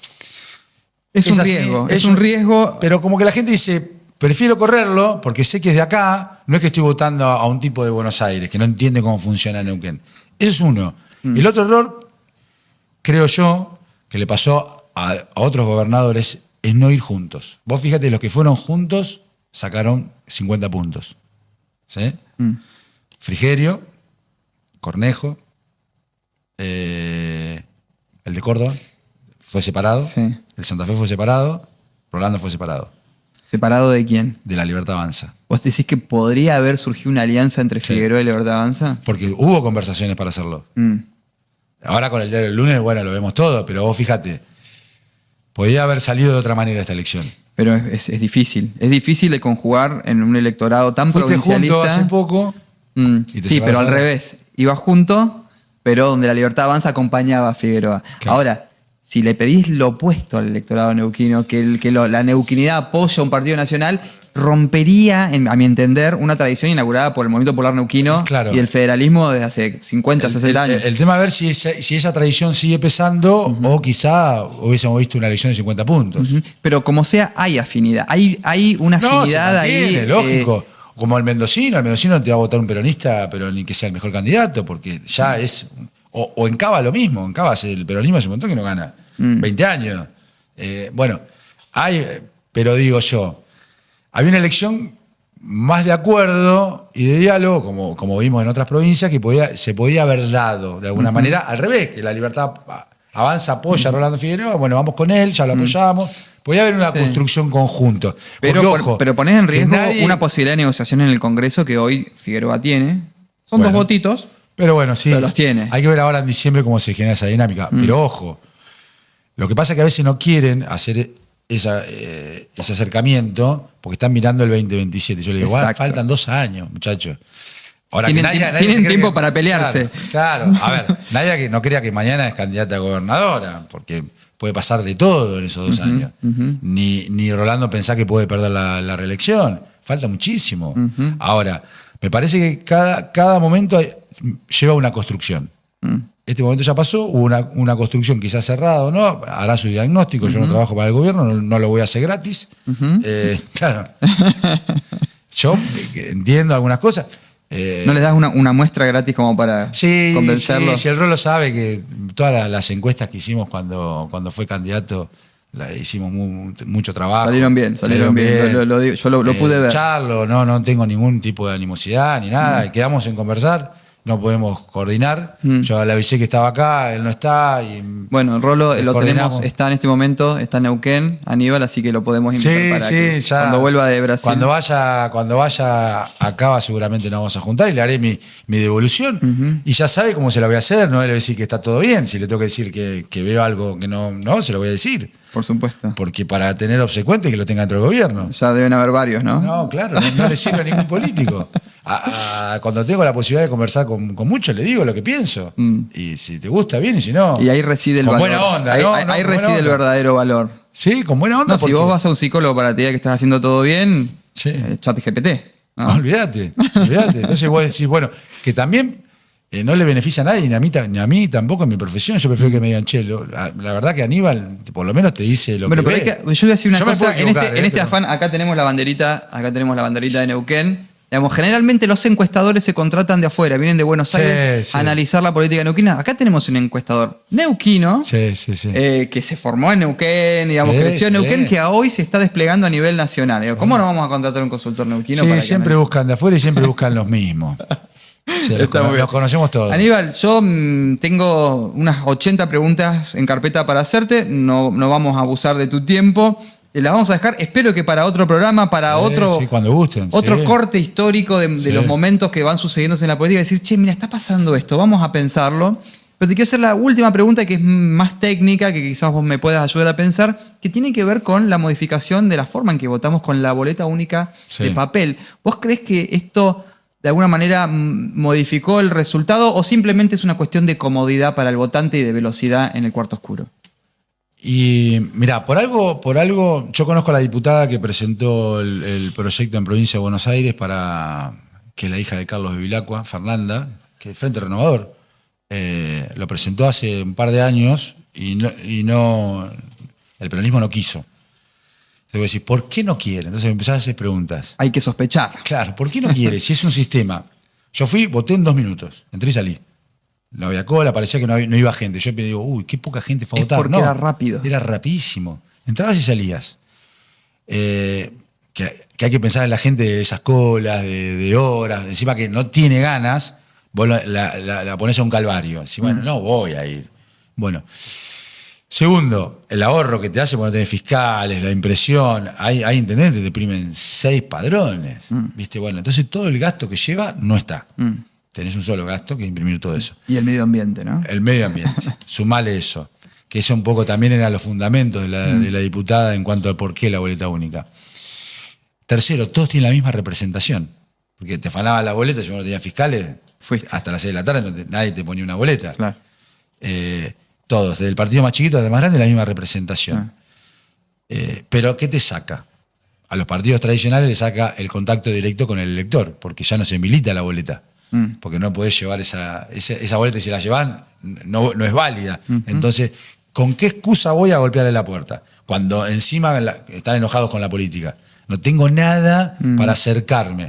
Speaker 1: Es un
Speaker 2: así,
Speaker 1: riesgo, es un riesgo.
Speaker 2: Pero como que la gente dice, prefiero correrlo porque sé que es de acá, no es que estoy votando a un tipo de Buenos Aires que no entiende cómo funciona Neuquén. Ese es uno. El otro error, creo yo, que le pasó a otros gobernadores es no ir juntos. Vos fíjate, los que fueron juntos sacaron 50 puntos. ¿Sí? Frigerio, Cornejo, el de Córdoba fue separado,
Speaker 1: Sí.
Speaker 2: el Santa Fe fue separado, Rolando fue separado.
Speaker 1: ¿Separado de quién?
Speaker 2: De la Libertad Avanza.
Speaker 1: ¿Vos decís que podría haber surgido una alianza entre
Speaker 2: Sí.
Speaker 1: Figueroa y Libertad Avanza?
Speaker 2: Porque hubo conversaciones para hacerlo. Ahora con el diario del lunes, bueno, lo vemos todo, pero vos fíjate, podía haber salido de otra manera esta elección.
Speaker 1: Pero es difícil. Es difícil de conjugar en un electorado tan
Speaker 2: Fuiste
Speaker 1: provincialista.
Speaker 2: junto hace poco. y te
Speaker 1: Sí,
Speaker 2: separás
Speaker 1: pero al
Speaker 2: ahora.
Speaker 1: revés. Iba junto, pero donde la Libertad Avanza acompañaba a Figueroa.
Speaker 2: Claro.
Speaker 1: Ahora, si le pedís lo opuesto al electorado neuquino, la neuquinidad apoya a un partido nacional, rompería, a mi entender, una tradición inaugurada por el Movimiento Popular Neuquino
Speaker 2: Claro.
Speaker 1: y el federalismo desde hace 50, 60 años.
Speaker 2: El tema es ver si esa tradición sigue pesando o quizá hubiésemos visto una elección de 50 puntos.
Speaker 1: Pero como sea, hay afinidad. Hay una
Speaker 2: No, se
Speaker 1: afinidad ahí.
Speaker 2: mantiene, lógico. Como el mendocino no te va a votar un peronista, pero ni que sea el mejor candidato, porque ya es... O en Cava lo mismo, en Cava el peronismo hace un montón que no gana. 20 años. Pero digo yo, había una elección más de acuerdo y de diálogo, como vimos en otras provincias, que se podía haber dado de alguna manera al revés, que la Libertad Avanza apoya a Rolando Figueroa, bueno, vamos con él, ya lo apoyamos. Podía haber una construcción conjunto.
Speaker 1: Pero,
Speaker 2: Porque, ojo,
Speaker 1: pero ponés en
Speaker 2: que
Speaker 1: riesgo
Speaker 2: nadie-
Speaker 1: una posibilidad de negociación en el Congreso que hoy Figueroa tiene. Son
Speaker 2: Bueno.
Speaker 1: dos votitos.
Speaker 2: Pero bueno, sí.
Speaker 1: Pero los tiene.
Speaker 2: Hay que ver ahora en diciembre cómo se genera esa dinámica. Pero ojo, lo que pasa es que a veces no quieren hacer ese acercamiento porque están mirando el 2027. Yo le digo,
Speaker 1: Exacto.
Speaker 2: faltan 2 años, muchachos. Ahora,
Speaker 1: tienen tiempo para pelearse.
Speaker 2: Claro, a ver, nadie que no crea que mañana es candidata a gobernadora, porque puede pasar de todo en esos 2 años. Ni Rolando pensá que puede perder la reelección. Falta muchísimo. Ahora, me parece que cada momento lleva una construcción. Este momento ya pasó, hubo una construcción quizás cerrada o no, hará su diagnóstico. Yo no trabajo para el gobierno, no lo voy a hacer gratis. Claro. Yo entiendo algunas cosas.
Speaker 1: ¿No les das una muestra gratis como para convencerlo?
Speaker 2: Sí, el Rolo sabe que todas las encuestas que hicimos cuando fue candidato, hicimos mucho trabajo.
Speaker 1: Salieron bien. Yo lo pude ver.
Speaker 2: Charlo, no tengo ningún tipo de animosidad ni nada. Quedamos en conversar, no podemos coordinar. Yo le avisé que estaba acá, él no está.
Speaker 1: Bueno, el Rolo lo tenemos, está en este momento, está en Neuquén, Aníbal, así que lo podemos invitar para que
Speaker 2: ya,
Speaker 1: cuando vuelva de Brasil.
Speaker 2: Cuando vaya acá seguramente nos vamos a juntar y le haré mi devolución. Y ya sabe cómo se la voy a hacer, no le voy a decir que está todo bien. Si le tengo que decir que veo algo que no, se lo voy a decir.
Speaker 1: Por supuesto.
Speaker 2: Porque para tener obsecuente que lo tenga dentro del gobierno.
Speaker 1: Ya deben haber varios, ¿no?
Speaker 2: No, claro, no le sirve a ningún político. Cuando tengo la posibilidad de conversar con muchos, le digo lo que pienso. Y si te gusta, bien, y si no.
Speaker 1: Y ahí reside el valor.
Speaker 2: Con buena onda,
Speaker 1: ahí reside el verdadero valor.
Speaker 2: Sí, con buena onda.
Speaker 1: No, si vos vas a un psicólogo para te diga que estás haciendo todo bien, ChatGPT.
Speaker 2: ¿No? Olvídate. Entonces vos decís, bueno, que también no le beneficia a nadie, ni a mí tampoco en mi profesión. Yo prefiero que me digan, la verdad que Aníbal por lo menos te dice lo que ve.
Speaker 1: Yo voy a decir una cosa, en este afán, acá tenemos la banderita de Neuquén. Digamos, generalmente los encuestadores se contratan de afuera, vienen de Buenos Aires a analizar la política neuquina. Acá tenemos un encuestador neuquino que se formó en Neuquén, digamos, creció en Neuquén, que hoy se está desplegando a nivel nacional. Digo, ¿cómo no vamos a contratar un consultor neuquino?
Speaker 2: Sí, siempre buscan de afuera y siempre buscan los mismos. Los conocemos todos.
Speaker 1: Aníbal, yo tengo unas 80 preguntas en carpeta para hacerte. No vamos a abusar de tu tiempo. La vamos a dejar, espero que para otro programa, para otro corte histórico de los momentos que van sucediéndose en la política, decir, mira, está pasando esto, vamos a pensarlo. Pero te quiero hacer la última pregunta, que es más técnica, que quizás vos me puedas ayudar a pensar, que tiene que ver con la modificación de la forma en que votamos con la boleta única de papel. ¿Vos creés que esto de alguna manera modificó el resultado o simplemente es una cuestión de comodidad para el votante y de velocidad en el cuarto oscuro?
Speaker 2: Y mira, por algo, yo conozco a la diputada que presentó el proyecto en Provincia de Buenos Aires que es la hija de Carlos Bevilacqua, Fernanda, que es Frente Renovador. Lo presentó hace un par de años y el peronismo no quiso. Entonces voy a decir, ¿por qué no quiere? Entonces me empezás a hacer preguntas.
Speaker 1: Hay que sospechar.
Speaker 2: Claro, ¿por qué no quiere? Si es un sistema. Yo voté en 2 minutos, entré y salí. No había cola, parecía que no iba gente. Yo me digo, uy, qué poca gente fue a votar.
Speaker 1: Porque era rápido.
Speaker 2: Era rapidísimo. Entrabas y salías. Que hay que pensar en la gente de esas colas, de horas, encima que no tiene ganas, vos la ponés a un calvario. Decís, bueno, no voy a ir. Bueno. Segundo, el ahorro que te hace cuando tenés fiscales, la impresión. Hay intendentes, te imprimen 6 padrones. ¿Viste? Bueno, entonces todo el gasto que lleva no está. Tenés un solo gasto que imprimir todo eso.
Speaker 1: Y el medio ambiente, ¿no?
Speaker 2: El medio ambiente. Sumale eso. Que eso un poco también eran los fundamentos de la diputada en cuanto al por qué la boleta única. Tercero, todos tienen la misma representación. Porque te afanaban la boleta, yo no tenía fiscales.
Speaker 1: Fuiste.
Speaker 2: Hasta las 6 de la tarde nadie te ponía una boleta.
Speaker 1: Claro.
Speaker 2: Todos, desde el partido más chiquito hasta el más grande, la misma representación. Pero ¿qué te saca? A los partidos tradicionales le saca el contacto directo con el elector, porque ya no se milita la boleta. Porque no podés llevar esa boleta y si la llevan, no es válida. Entonces, ¿con qué excusa voy a golpearle la puerta? Cuando encima están enojados con la política. No tengo nada para acercarme.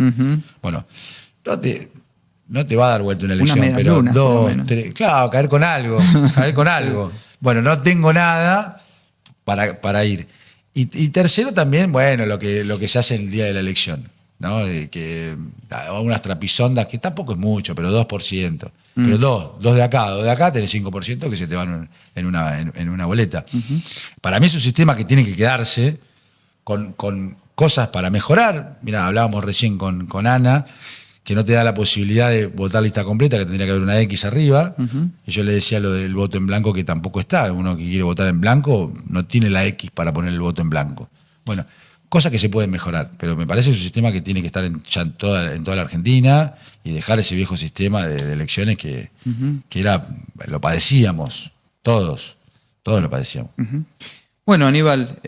Speaker 2: Bueno, no te va a dar vuelta una elección, pero 2, 3. Claro, caer con algo. Bueno, no tengo nada para ir. Y tercero también, bueno, lo que se hace el día de la elección, ¿no? Que unas trapisondas, que tampoco es mucho, pero 2%. Pero dos de acá tenés 5% que se te van en una boleta. Para mí es un sistema que tiene que quedarse con cosas para mejorar. Mirá, hablábamos recién con Ana, que no te da la posibilidad de votar lista completa, que tendría que haber una X arriba. Y yo le decía lo del voto en blanco, que tampoco está. Uno que quiere votar en blanco no tiene la X para poner el voto en blanco. Bueno, cosas que se pueden mejorar, pero me parece que es un sistema que tiene que estar ya en toda la Argentina y dejar ese viejo sistema de elecciones que era, lo padecíamos, todos lo padecíamos.
Speaker 1: Bueno, Aníbal,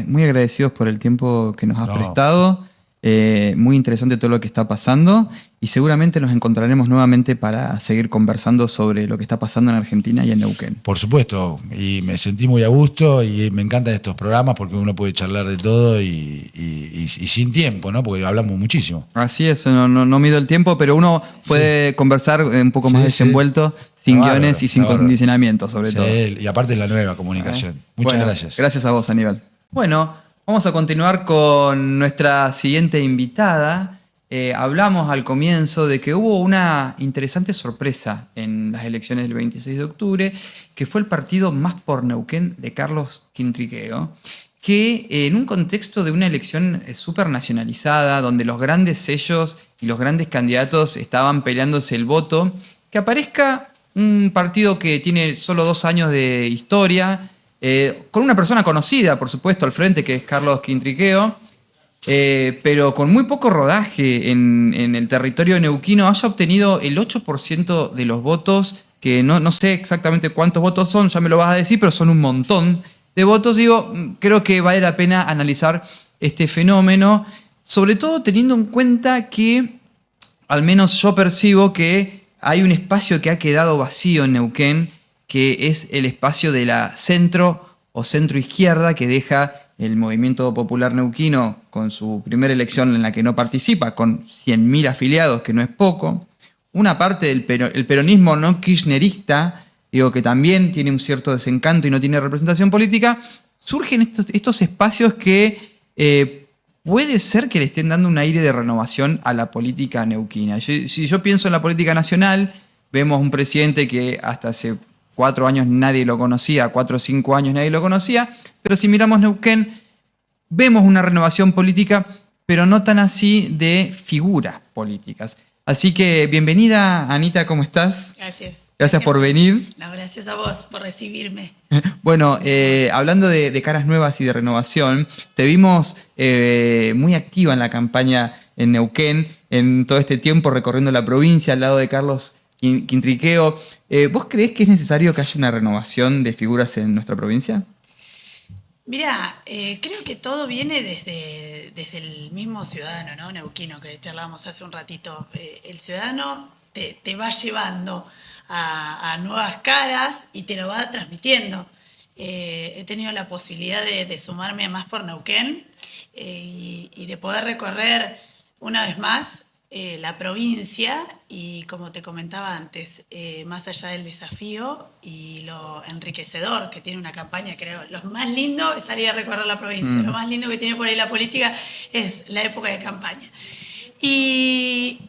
Speaker 1: muy agradecidos por el tiempo que nos has
Speaker 2: No.
Speaker 1: prestado. Muy interesante todo lo que está pasando y seguramente nos encontraremos nuevamente para seguir conversando sobre lo que está pasando en Argentina y en Neuquén.
Speaker 2: Por supuesto, y me sentí muy a gusto y me encantan estos programas porque uno puede charlar de todo y sin tiempo, ¿no? Porque hablamos muchísimo.
Speaker 1: Así es, no mido el tiempo, pero uno puede conversar un poco más
Speaker 2: Sí,
Speaker 1: desenvuelto, sin
Speaker 2: Está
Speaker 1: guiones
Speaker 2: bárbaro,
Speaker 1: y sin
Speaker 2: está bárbaro.
Speaker 1: condicionamiento, sobre todo.
Speaker 2: Y aparte la nueva comunicación. Muchas
Speaker 1: Bueno,
Speaker 2: gracias.
Speaker 1: Gracias a vos, Aníbal. Bueno, vamos a continuar con nuestra siguiente invitada. Hablamos al comienzo de que hubo una interesante sorpresa en las elecciones del 26 de octubre, que fue el partido Más por Neuquén de Carlos Quintriqueo, que en un contexto de una elección súper nacionalizada, donde los grandes sellos y los grandes candidatos estaban peleándose el voto, que aparezca un partido que tiene solo 2 años de historia, con una persona conocida, por supuesto, al frente, que es Carlos Quintriqueo, pero con muy poco rodaje en el territorio neuquino, haya obtenido el 8% de los votos, que no sé exactamente cuántos votos son, ya me lo vas a decir, pero son un montón de votos. Digo, creo que vale la pena analizar este fenómeno, sobre todo teniendo en cuenta que, al menos yo percibo que hay un espacio que ha quedado vacío en Neuquén, que es el espacio de la centro o centro-izquierda, que deja el Movimiento Popular Neuquino con su primera elección en la que no participa, con 100.000 afiliados, que no es poco. Una parte del el peronismo no kirchnerista, digo, que también tiene un cierto desencanto y no tiene representación política. Surgen estos espacios que puede ser que le estén dando un aire de renovación a la política neuquina. Si yo pienso en la política nacional, vemos un presidente que hasta hace 4 años nadie lo conocía, 4 o 5 años nadie lo conocía, pero si miramos Neuquén, vemos una renovación política, pero no tan así de figuras políticas. Así que bienvenida, Anita, ¿cómo estás?
Speaker 3: Gracias.
Speaker 1: Gracias por venir.
Speaker 3: No, gracias a vos por recibirme.
Speaker 1: Bueno, hablando de caras nuevas y de renovación, te vimos muy activa en la campaña en Neuquén, en todo este tiempo recorriendo la provincia al lado de Carlos Quintriqueo. ¿Vos creés que es necesario que haya una renovación de figuras en nuestra provincia?
Speaker 3: Mirá, creo que todo viene desde el mismo ciudadano, ¿no? Neuquino, que charlábamos hace un ratito. El ciudadano te va llevando a nuevas caras y te lo va transmitiendo. He tenido la posibilidad de sumarme a Más por Neuquén y de poder recorrer una vez más la provincia y, como te comentaba antes, más allá del desafío y lo enriquecedor que tiene una campaña, creo, lo más lindo es salir a recorrer la provincia, lo más lindo que tiene por ahí la política es la época de campaña. Y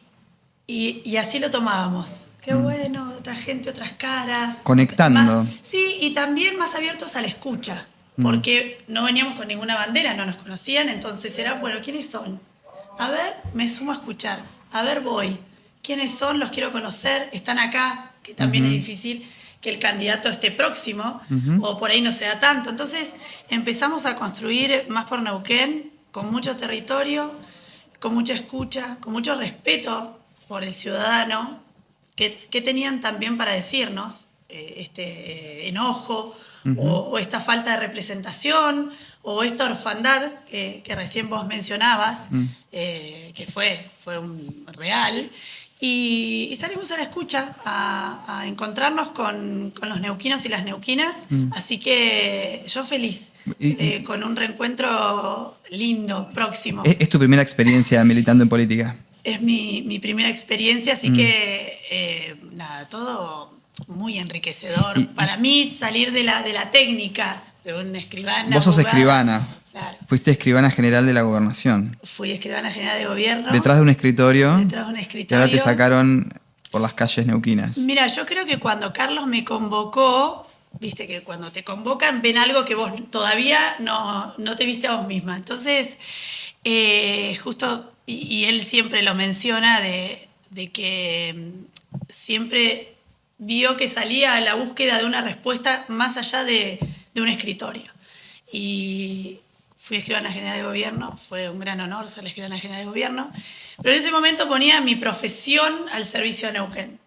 Speaker 3: así lo tomábamos. Qué bueno, otra gente, otras caras.
Speaker 1: Conectando.
Speaker 3: Sí, y también más abiertos a la escucha, porque no veníamos con ninguna bandera, no nos conocían, entonces era, bueno, ¿quiénes son? A ver, me sumo a escuchar. A ver, voy. ¿Quiénes son? Los quiero conocer. Están acá, que también es difícil que el candidato esté próximo, o por ahí no sea tanto. Entonces empezamos a construir Más por Neuquén, con mucho territorio, con mucha escucha, con mucho respeto por el ciudadano, que tenían también para decirnos este enojo o esta falta de representación o esta orfandad que recién vos mencionabas, que fue un real. Y salimos a la escucha, a encontrarnos con los neuquinos y las neuquinas. Así que yo feliz, con un reencuentro lindo, próximo.
Speaker 1: ¿Es tu primera experiencia militando en política?
Speaker 3: Es mi primera experiencia, así que nada, todo muy enriquecedor. Para mí, salir de la técnica de un escribana.
Speaker 1: Vos sos
Speaker 3: abogada,
Speaker 1: escribana.
Speaker 3: Claro.
Speaker 1: Fuiste escribana general de la gobernación.
Speaker 3: Fui escribana general de gobierno.
Speaker 1: Detrás de un escritorio.
Speaker 3: Detrás de un
Speaker 1: Y
Speaker 3: escritorio.
Speaker 1: ahora te sacaron por las calles neuquinas.
Speaker 3: Mira, yo creo que cuando Carlos me convocó, viste que cuando te convocan ven algo que vos todavía no te viste a vos misma. Entonces, justo, y él siempre lo menciona, de que siempre vio que salía a la búsqueda de una respuesta más allá de un escritorio. Y fui escribana general de gobierno, fue un gran honor ser la escribana general de gobierno, pero en ese momento ponía mi profesión al servicio de Neuquén.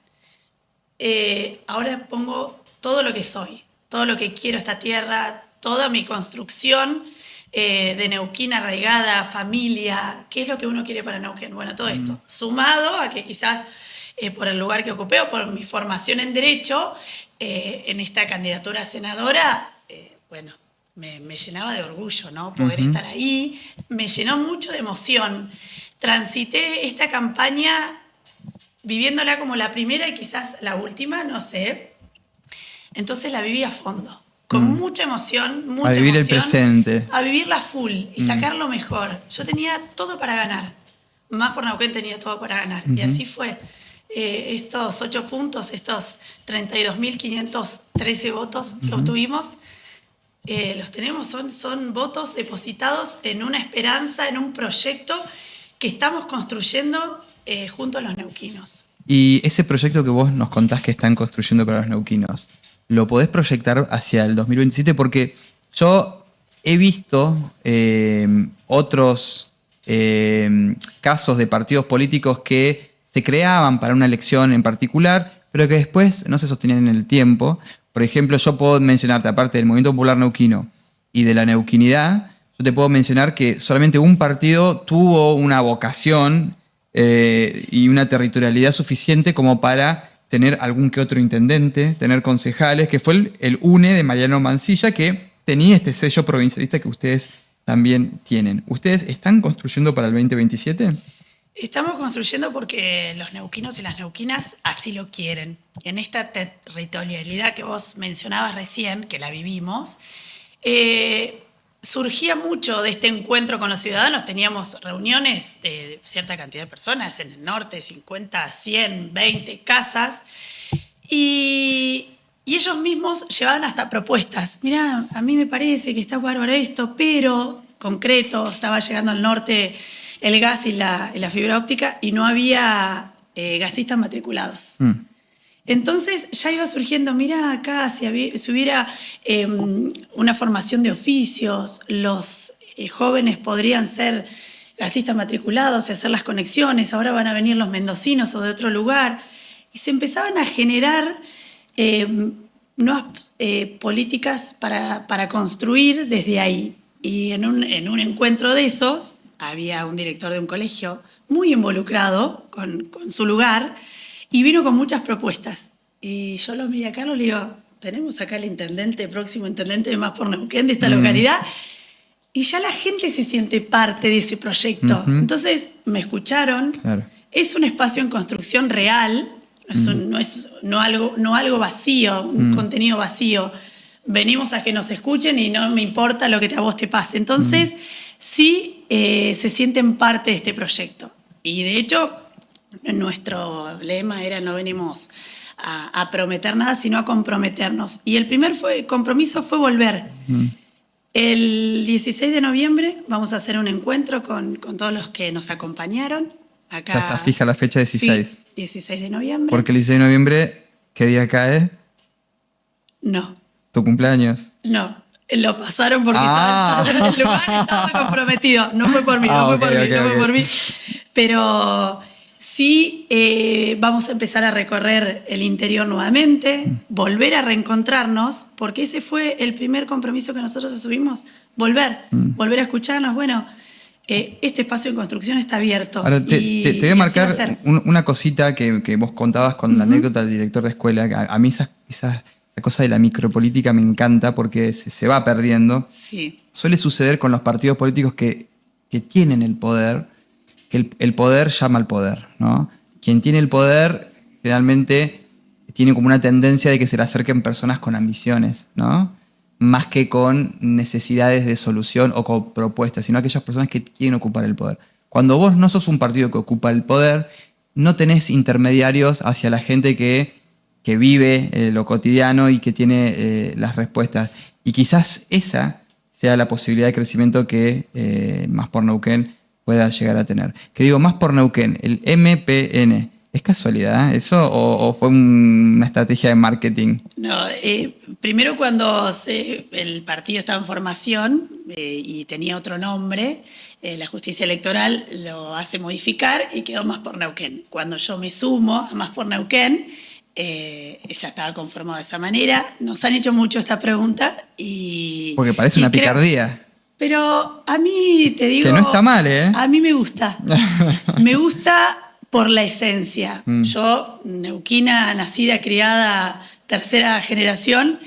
Speaker 3: Ahora pongo todo lo que soy, todo lo que quiero esta tierra, toda mi construcción de Neuquén arraigada, familia, ¿qué es lo que uno quiere para Neuquén? Bueno, todo esto, sumado a que quizás por el lugar que ocupé o por mi formación en Derecho, en esta candidatura a senadora, bueno, me llenaba de orgullo, ¿no? Poder estar ahí, me llenó mucho de emoción. Transité esta campaña viviéndola como la primera y quizás la última, no sé. Entonces la viví a fondo, con mucha emoción, mucha emoción.
Speaker 1: A vivir el presente.
Speaker 3: A vivirla full y sacar lo mejor. Yo tenía todo para ganar. Más por Neuquén tenía todo para ganar. Y así fue. Estos 8 puntos, estos 32.513 votos que obtuvimos, los tenemos, son votos depositados en una esperanza, en un proyecto que estamos construyendo junto a los neuquinos.
Speaker 1: Y ese proyecto que vos nos contás que están construyendo para los neuquinos, ¿lo podés proyectar hacia el 2027? Porque yo he visto otros casos de partidos políticos que se creaban para una elección en particular, pero que después no se sostenían en el tiempo. Por ejemplo, yo puedo mencionarte, aparte del Movimiento Popular Neuquino y de la neuquinidad, yo te puedo mencionar que solamente un partido tuvo una vocación y una territorialidad suficiente como para tener algún que otro intendente, tener concejales, que fue el UNE de Mariano Mansilla, que tenía este sello provincialista que ustedes también tienen. ¿Ustedes están construyendo para el 2027?
Speaker 3: Estamos construyendo porque los neuquinos y las neuquinas así lo quieren. En esta territorialidad que vos mencionabas recién, que la vivimos, surgía mucho de este encuentro con los ciudadanos. Teníamos reuniones de cierta cantidad de personas en el norte, 50, 100, 20 casas, y ellos mismos llevaban hasta propuestas. Mirá, a mí me parece que está bárbaro esto, pero concreto, estaba llegando al norte el gas y la fibra óptica y no había gasistas matriculados. Entonces ya iba surgiendo, mira acá, si hubiera una formación de oficios, los jóvenes podrían ser gasistas matriculados y hacer las conexiones, ahora van a venir los mendocinos o de otro lugar. Y se empezaban a generar nuevas políticas para construir desde ahí. Y en un encuentro de esos, había un director de un colegio muy involucrado con su lugar y vino con muchas propuestas. Y yo lo miré a Carlos y le digo, tenemos acá el próximo intendente de Más por Neuquén de esta localidad, y ya la gente se siente parte de ese proyecto. Entonces me escucharon. Claro. Es un espacio en construcción real, no algo vacío, un contenido vacío. Venimos a que nos escuchen y no me importa lo que a vos te pase. Entonces, sí se sienten parte de este proyecto. Y de hecho, nuestro lema era no venimos a prometer nada, sino a comprometernos. Y el primer compromiso fue volver. El 16 de noviembre vamos a hacer un encuentro con todos los que nos acompañaron. Acá,
Speaker 1: ya está fija la fecha 16.
Speaker 3: Sí, 16 de noviembre.
Speaker 1: Porque el 16 de noviembre, ¿qué día cae?
Speaker 3: No.
Speaker 1: ¿Tu cumpleaños?
Speaker 3: No. Lo pasaron porque el lugar estaba comprometido. No fue por mí, no fue por mí. Pero sí vamos a empezar a recorrer el interior nuevamente, volver a reencontrarnos, porque ese fue el primer compromiso que nosotros asumimos. Volver a escucharnos. Bueno, este espacio en construcción está abierto.
Speaker 1: Ahora, te voy a marcar una cosita que vos contabas con la anécdota del director de escuela. A mí esa cosa de la micropolítica me encanta porque se va perdiendo.
Speaker 3: Sí.
Speaker 1: Suele suceder con los partidos políticos que tienen el poder, que el poder llama al poder, ¿no? Quien tiene el poder generalmente tiene como una tendencia de que se le acerquen personas con ambiciones, ¿no? Más que con necesidades de solución o con propuestas, sino aquellas personas que quieren ocupar el poder. Cuando vos no sos un partido que ocupa el poder, no tenés intermediarios hacia la gente que vive lo cotidiano y que tiene las respuestas. Y quizás esa sea la posibilidad de crecimiento que Más por Neuquén pueda llegar a tener. Que digo, Más por Neuquén, el MPN, ¿Es casualidad eso o fue una estrategia de marketing?
Speaker 3: No, primero cuando el partido estaba en formación y tenía otro nombre, la justicia electoral lo hace modificar y quedó Más por Neuquén. Cuando yo me sumo a Más por Neuquén, ya estaba conformado de esa manera. Nos han hecho mucho esta pregunta y...
Speaker 1: Porque parece una picardía.
Speaker 3: Pero a mí, te digo...
Speaker 1: Que no está mal, ¿eh?
Speaker 3: A mí me gusta. Me gusta por la esencia. Yo, neuquina, nacida, criada, tercera generación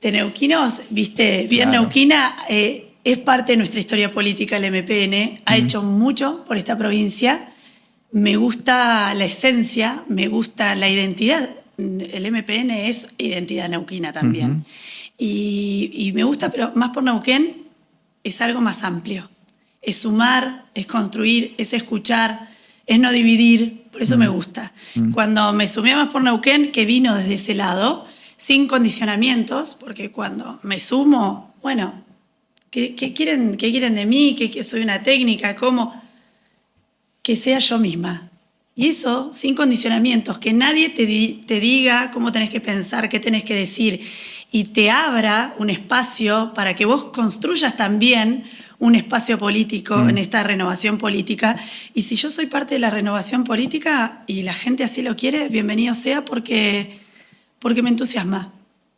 Speaker 3: de neuquinos, viste, bien
Speaker 1: Claro.
Speaker 3: neuquina, es parte de nuestra historia política, el MPN, ha hecho mucho por esta provincia. Me gusta la esencia, me gusta la identidad. El MPN es identidad neuquina también. Y me gusta, pero Más por Neuquén es algo más amplio. Es sumar, es construir, es escuchar, es no dividir. Por eso me gusta. Cuando me sumé a Más por Neuquén, que vino desde ese lado, sin condicionamientos, porque cuando me sumo, bueno, ¿qué quieren de mí? ¿Que soy una técnica? ¿Cómo? Que sea yo misma. Y eso, sin condicionamientos, que nadie te diga cómo tenés que pensar, qué tenés que decir, y te abra un espacio para que vos construyas también un espacio político en esta renovación política. Y si yo soy parte de la renovación política y la gente así lo quiere, bienvenido sea porque me entusiasma.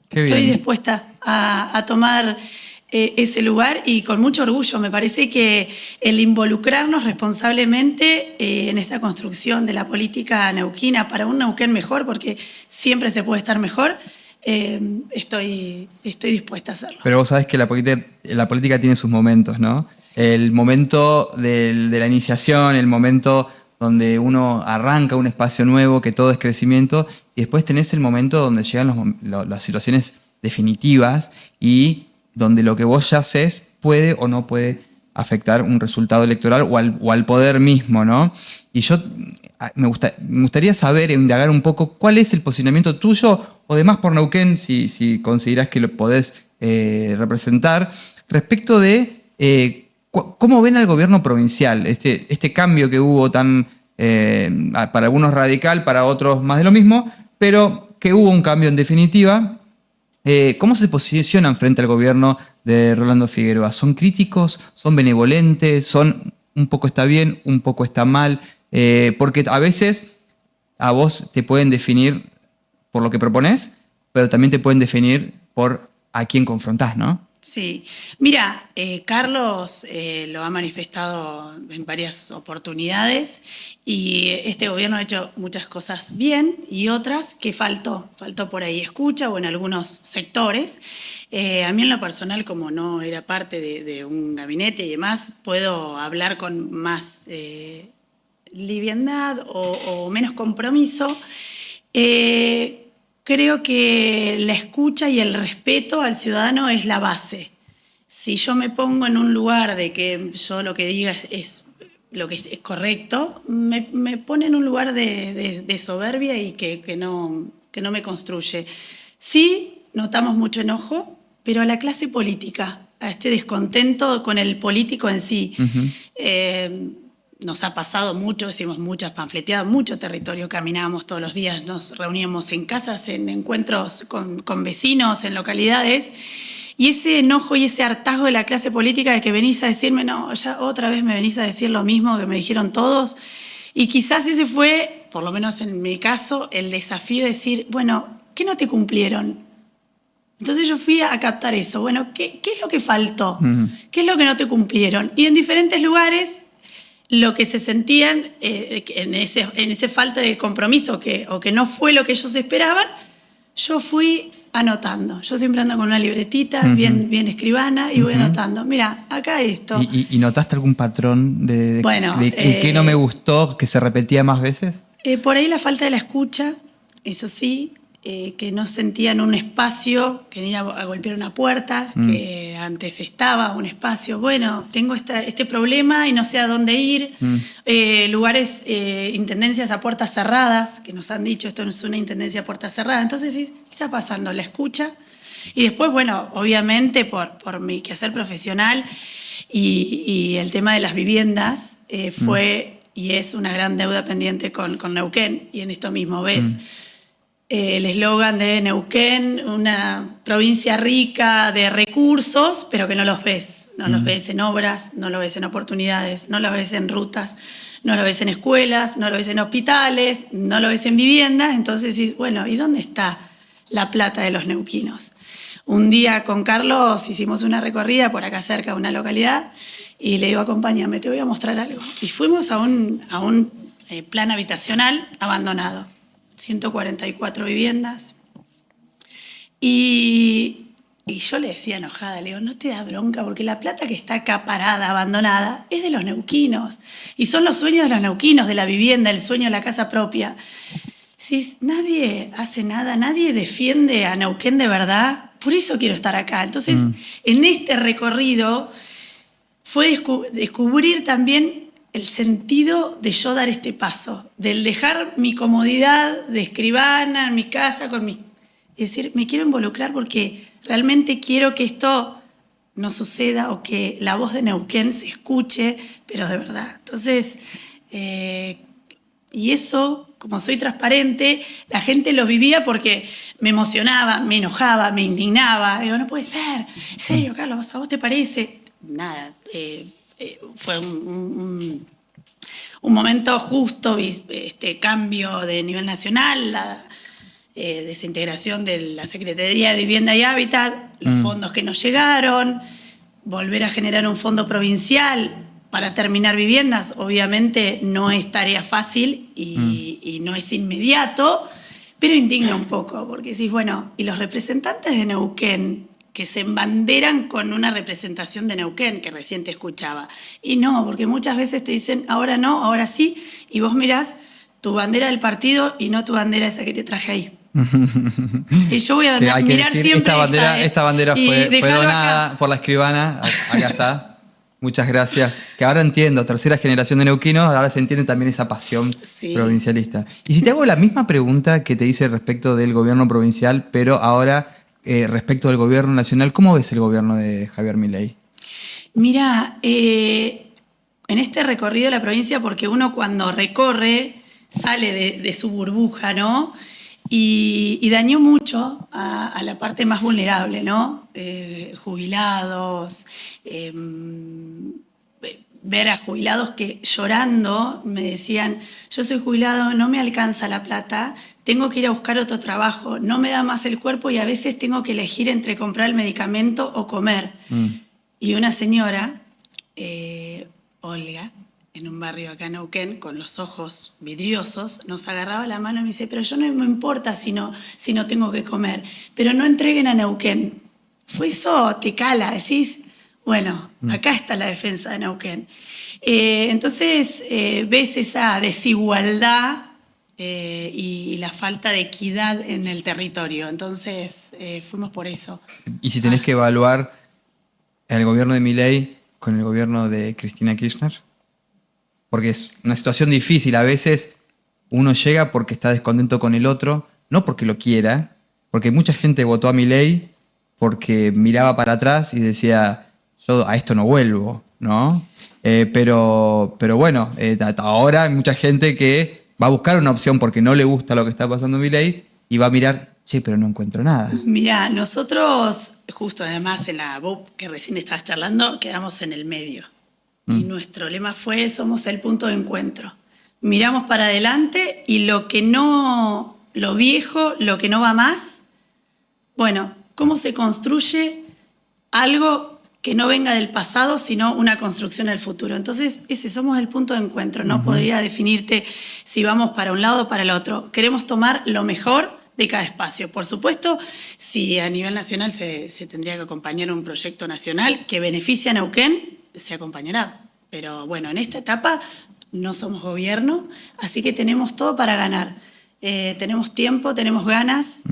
Speaker 1: Qué
Speaker 3: Estoy
Speaker 1: bien.
Speaker 3: dispuesta a tomar ese lugar y con mucho orgullo. Me parece que el involucrarnos responsablemente en esta construcción de la política neuquina para un Neuquén mejor, porque siempre se puede estar mejor, estoy dispuesta a hacerlo.
Speaker 1: Pero vos sabés que la política tiene sus momentos, ¿no? Sí. El momento de la iniciación, el momento donde uno arranca un espacio nuevo, que todo es crecimiento, y después tenés el momento donde llegan las situaciones definitivas y donde lo que vos ya haces puede o no puede afectar un resultado electoral o al poder mismo, ¿no? Y yo me gustaría saber, indagar un poco cuál es el posicionamiento tuyo o de Más por Neuquén, si considerás que lo podés representar, respecto de cómo ven al gobierno provincial, este cambio que hubo tan, para algunos radical, para otros más de lo mismo, pero que hubo un cambio en definitiva. ¿Cómo se posicionan frente al gobierno de Rolando Figueroa? ¿Son críticos? ¿Son benevolentes? ¿Son un poco está bien, un poco está mal? Porque a veces a vos te pueden definir por lo que propones, pero también te pueden definir por a quién confrontás, ¿no?
Speaker 3: Sí. Mira, Carlos lo ha manifestado en varias oportunidades y este gobierno ha hecho muchas cosas bien y otras que faltó por ahí escucha o en algunos sectores. A mí en lo personal, como no era parte de un gabinete y demás, puedo hablar con más liviandad o menos compromiso. Creo que la escucha y el respeto al ciudadano es la base. Si yo me pongo en un lugar de que yo lo que diga es lo que es correcto, me pone en un lugar de soberbia y que no me construye. Sí, notamos mucho enojo, pero a la clase política, a este descontento con el político en sí. Nos ha pasado mucho, hicimos muchas panfleteadas, mucho territorio, caminábamos todos los días, nos reuníamos en casas, en encuentros con vecinos, en localidades, y ese enojo y ese hartazgo de la clase política de que venís a decirme, no, ya otra vez me venís a decir lo mismo que me dijeron todos, y quizás ese fue, por lo menos en mi caso, el desafío de decir, bueno, ¿qué no te cumplieron? Entonces yo fui a captar eso, bueno, ¿qué es lo que faltó? ¿Qué es lo que no te cumplieron? Y en diferentes lugares lo que se sentían en ese falta de compromiso o que no fue lo que ellos esperaban, yo fui anotando. Yo siempre ando con una libretita bien escribana y voy anotando. Mira, acá esto.
Speaker 1: ¿Y notaste algún patrón de qué no me gustó, que se repetía más veces?
Speaker 3: Por ahí la falta de la escucha, eso sí, que no sentían un espacio, que venir a golpear una puerta, que antes estaba un espacio, bueno, tengo este problema y no sé a dónde ir, lugares, intendencias a puertas cerradas, que nos han dicho esto no es una intendencia a puertas cerradas, entonces ¿qué está pasando? La escucha, y después, bueno, obviamente por mi quehacer profesional y el tema de las viviendas fue y es una gran deuda pendiente con Neuquén, y en esto mismo ves el eslogan de Neuquén, una provincia rica de recursos, pero que no los ves. No los ves en obras, no los ves en oportunidades, no los ves en rutas, no lo ves en escuelas, no lo ves en hospitales, no lo ves en viviendas. Entonces decís, bueno, ¿y dónde está la plata de los neuquinos? Un día con Carlos hicimos una recorrida por acá cerca de una localidad y le digo, acompáñame, te voy a mostrar algo. Y fuimos a un plan habitacional abandonado, 144 viviendas. Y yo le decía enojada, le digo, no te da bronca, porque la plata que está acá parada, abandonada, es de los neuquinos. Y son los sueños de los neuquinos, de la vivienda, el sueño de la casa propia. Si nadie hace nada, nadie defiende a Neuquén de verdad, por eso quiero estar acá. Entonces, en este recorrido fue descubrir también el sentido de yo dar este paso, del dejar mi comodidad de escribana en mi casa, es decir, me quiero involucrar porque realmente quiero que esto no suceda o que la voz de Neuquén se escuche, pero de verdad. Entonces, y eso, como soy transparente, la gente lo vivía porque me emocionaba, me enojaba, me indignaba. Digo, no puede ser, en serio, Carlos, ¿a vos te parece? Nada, fue un momento justo, cambio de nivel nacional, la desintegración de la Secretaría de Vivienda y Hábitat, los fondos que nos llegaron, volver a generar un fondo provincial para terminar viviendas. Obviamente no es tarea fácil y no es inmediato, pero indigna un poco, porque decís, bueno, y los representantes de Neuquén, que se embanderan con una representación de Neuquén, que recién te escuchaba. Y no, porque muchas veces te dicen, ahora no, ahora sí, y vos mirás tu bandera del partido y no tu bandera esa que te traje ahí. Y yo voy a mirar
Speaker 1: decir,
Speaker 3: siempre
Speaker 1: esta bandera fue donada acá por la escribana, acá está. Muchas gracias. Que ahora entiendo, tercera generación de neuquinos, ahora se entiende también esa pasión provincialista. Y si te hago la misma pregunta que te hice respecto del gobierno provincial, pero ahora respecto del gobierno nacional, ¿cómo ves el gobierno de Javier Milei?
Speaker 3: Mira, en este recorrido de la provincia, porque uno cuando recorre sale de su burbuja, ¿no? Y dañó mucho a la parte más vulnerable, ¿no? Jubilados, ver a jubilados que llorando me decían, yo soy jubilado, no me alcanza la plata, tengo que ir a buscar otro trabajo, no me da más el cuerpo y a veces tengo que elegir entre comprar el medicamento o comer. Y una señora, Olga, en un barrio acá en Neuquén, con los ojos vidriosos, nos agarraba la mano y me dice, pero yo no me importa si no tengo que comer, pero no entreguen a Neuquén. Fue eso, te cala, decís, bueno, acá está la defensa de Neuquén. Entonces ves esa desigualdad y la falta de equidad en el territorio. Entonces fuimos por eso.
Speaker 1: Y si tenés que evaluar el gobierno de Milei con el gobierno de Cristina Kirchner, porque es una situación difícil. A veces uno llega porque está descontento con el otro, no porque lo quiera, porque mucha gente votó a Milei porque miraba para atrás y decía, yo a esto no vuelvo, ¿no? Pero bueno, ahora hay mucha gente que va a buscar una opción porque no le gusta lo que está pasando en Milei y va a mirar, che, pero no encuentro nada.
Speaker 3: Mirá, nosotros, justo además en la BUP que recién estabas charlando, quedamos en el medio. Y nuestro lema fue, somos el punto de encuentro. Miramos para adelante y lo viejo, lo que no va más, bueno, ¿cómo se construye algo que no venga del pasado, sino una construcción del futuro? Entonces, somos el punto de encuentro. No podría definirte si vamos para un lado o para el otro. Queremos tomar lo mejor de cada espacio. Por supuesto, si a nivel nacional se tendría que acompañar un proyecto nacional que beneficie a Neuquén, se acompañará. Pero bueno, en esta etapa no somos gobierno, así que tenemos todo para ganar. Tenemos tiempo, tenemos ganas,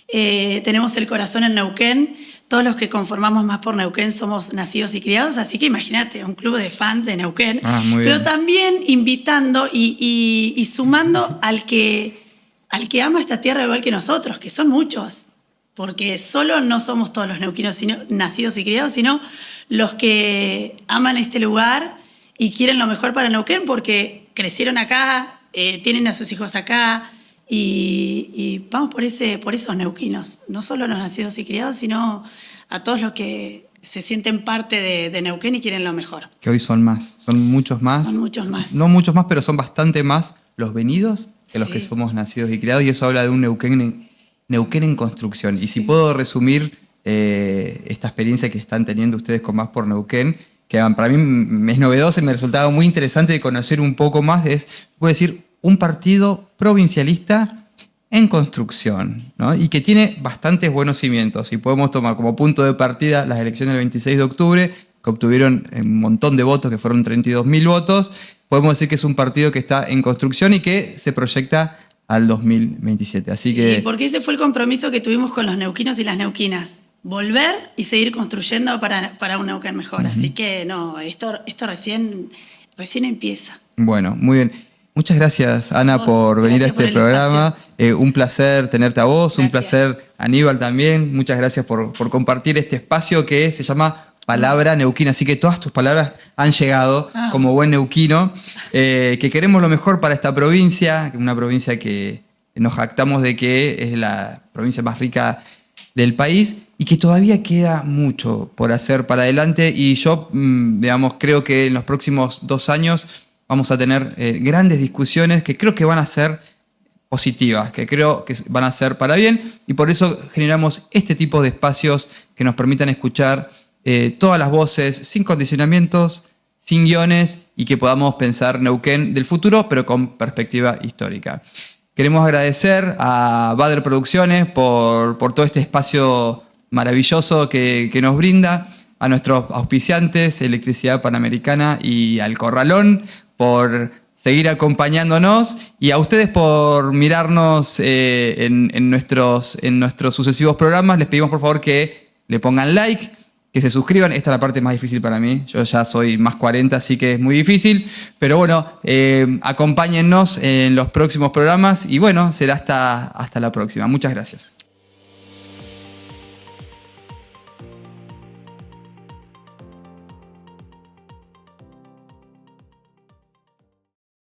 Speaker 3: tenemos el corazón en Neuquén. Todos los que conformamos Más por Neuquén somos nacidos y criados, así que imagínate, un club de fans de Neuquén. Pero también invitando y sumando al que ama esta tierra igual que nosotros, que son muchos. Porque solo no somos todos los neuquinos nacidos y criados, sino los que aman este lugar y quieren lo mejor para Neuquén, porque crecieron acá, tienen a sus hijos acá y vamos por esos neuquinos, no solo los nacidos y criados, sino a todos los que se sienten parte de Neuquén y quieren lo mejor.
Speaker 1: Que hoy son más, son muchos más.
Speaker 3: Son muchos más.
Speaker 1: No muchos más, pero son bastante más los venidos que los que somos nacidos y criados, y eso habla de un Neuquén en construcción. Y si puedo resumir esta experiencia que están teniendo ustedes con Más por Neuquén, que para mí me es novedosa y me resultaba muy interesante de conocer un poco más, puedo decir, un partido provincialista en construcción, ¿no? Y que tiene bastantes buenos cimientos. Y podemos tomar como punto de partida las elecciones del 26 de octubre, que obtuvieron un montón de votos, que fueron 32.000 votos. Podemos decir que es un partido que está en construcción y que se proyecta al 2027. Así que,
Speaker 3: porque ese fue el compromiso que tuvimos con los neuquinos y las neuquinas. Volver y seguir construyendo para un Neuquén mejor. Así que no, esto recién empieza.
Speaker 1: Bueno, muy bien. Muchas gracias, Ana, por venir a este programa. Un placer tenerte a vos, gracias. Un placer, Aníbal, también. Muchas gracias por compartir este espacio que se llama Palabra Neuquina. Así que todas tus palabras han llegado como buen neuquino. Que queremos lo mejor para esta provincia, una provincia que nos jactamos de que es la provincia más rica del país y que todavía queda mucho por hacer para adelante. Y yo, digamos, creo que en los próximos 2 años vamos a tener grandes discusiones que creo que van a ser positivas, que creo que van a ser para bien, y por eso generamos este tipo de espacios que nos permitan escuchar todas las voces sin condicionamientos, sin guiones, y que podamos pensar Neuquén del futuro, pero con perspectiva histórica. Queremos agradecer a Bader Producciones por todo este espacio maravilloso que nos brinda, a nuestros auspiciantes, Electricidad Panamericana y al Corralón, por seguir acompañándonos, y a ustedes por mirarnos en nuestros sucesivos programas. Les pedimos por favor que le pongan like, que se suscriban. Esta es la parte más difícil para mí. Yo ya soy más 40, así que es muy difícil. Pero bueno, acompáñennos en los próximos programas y bueno, será hasta la próxima. Muchas gracias.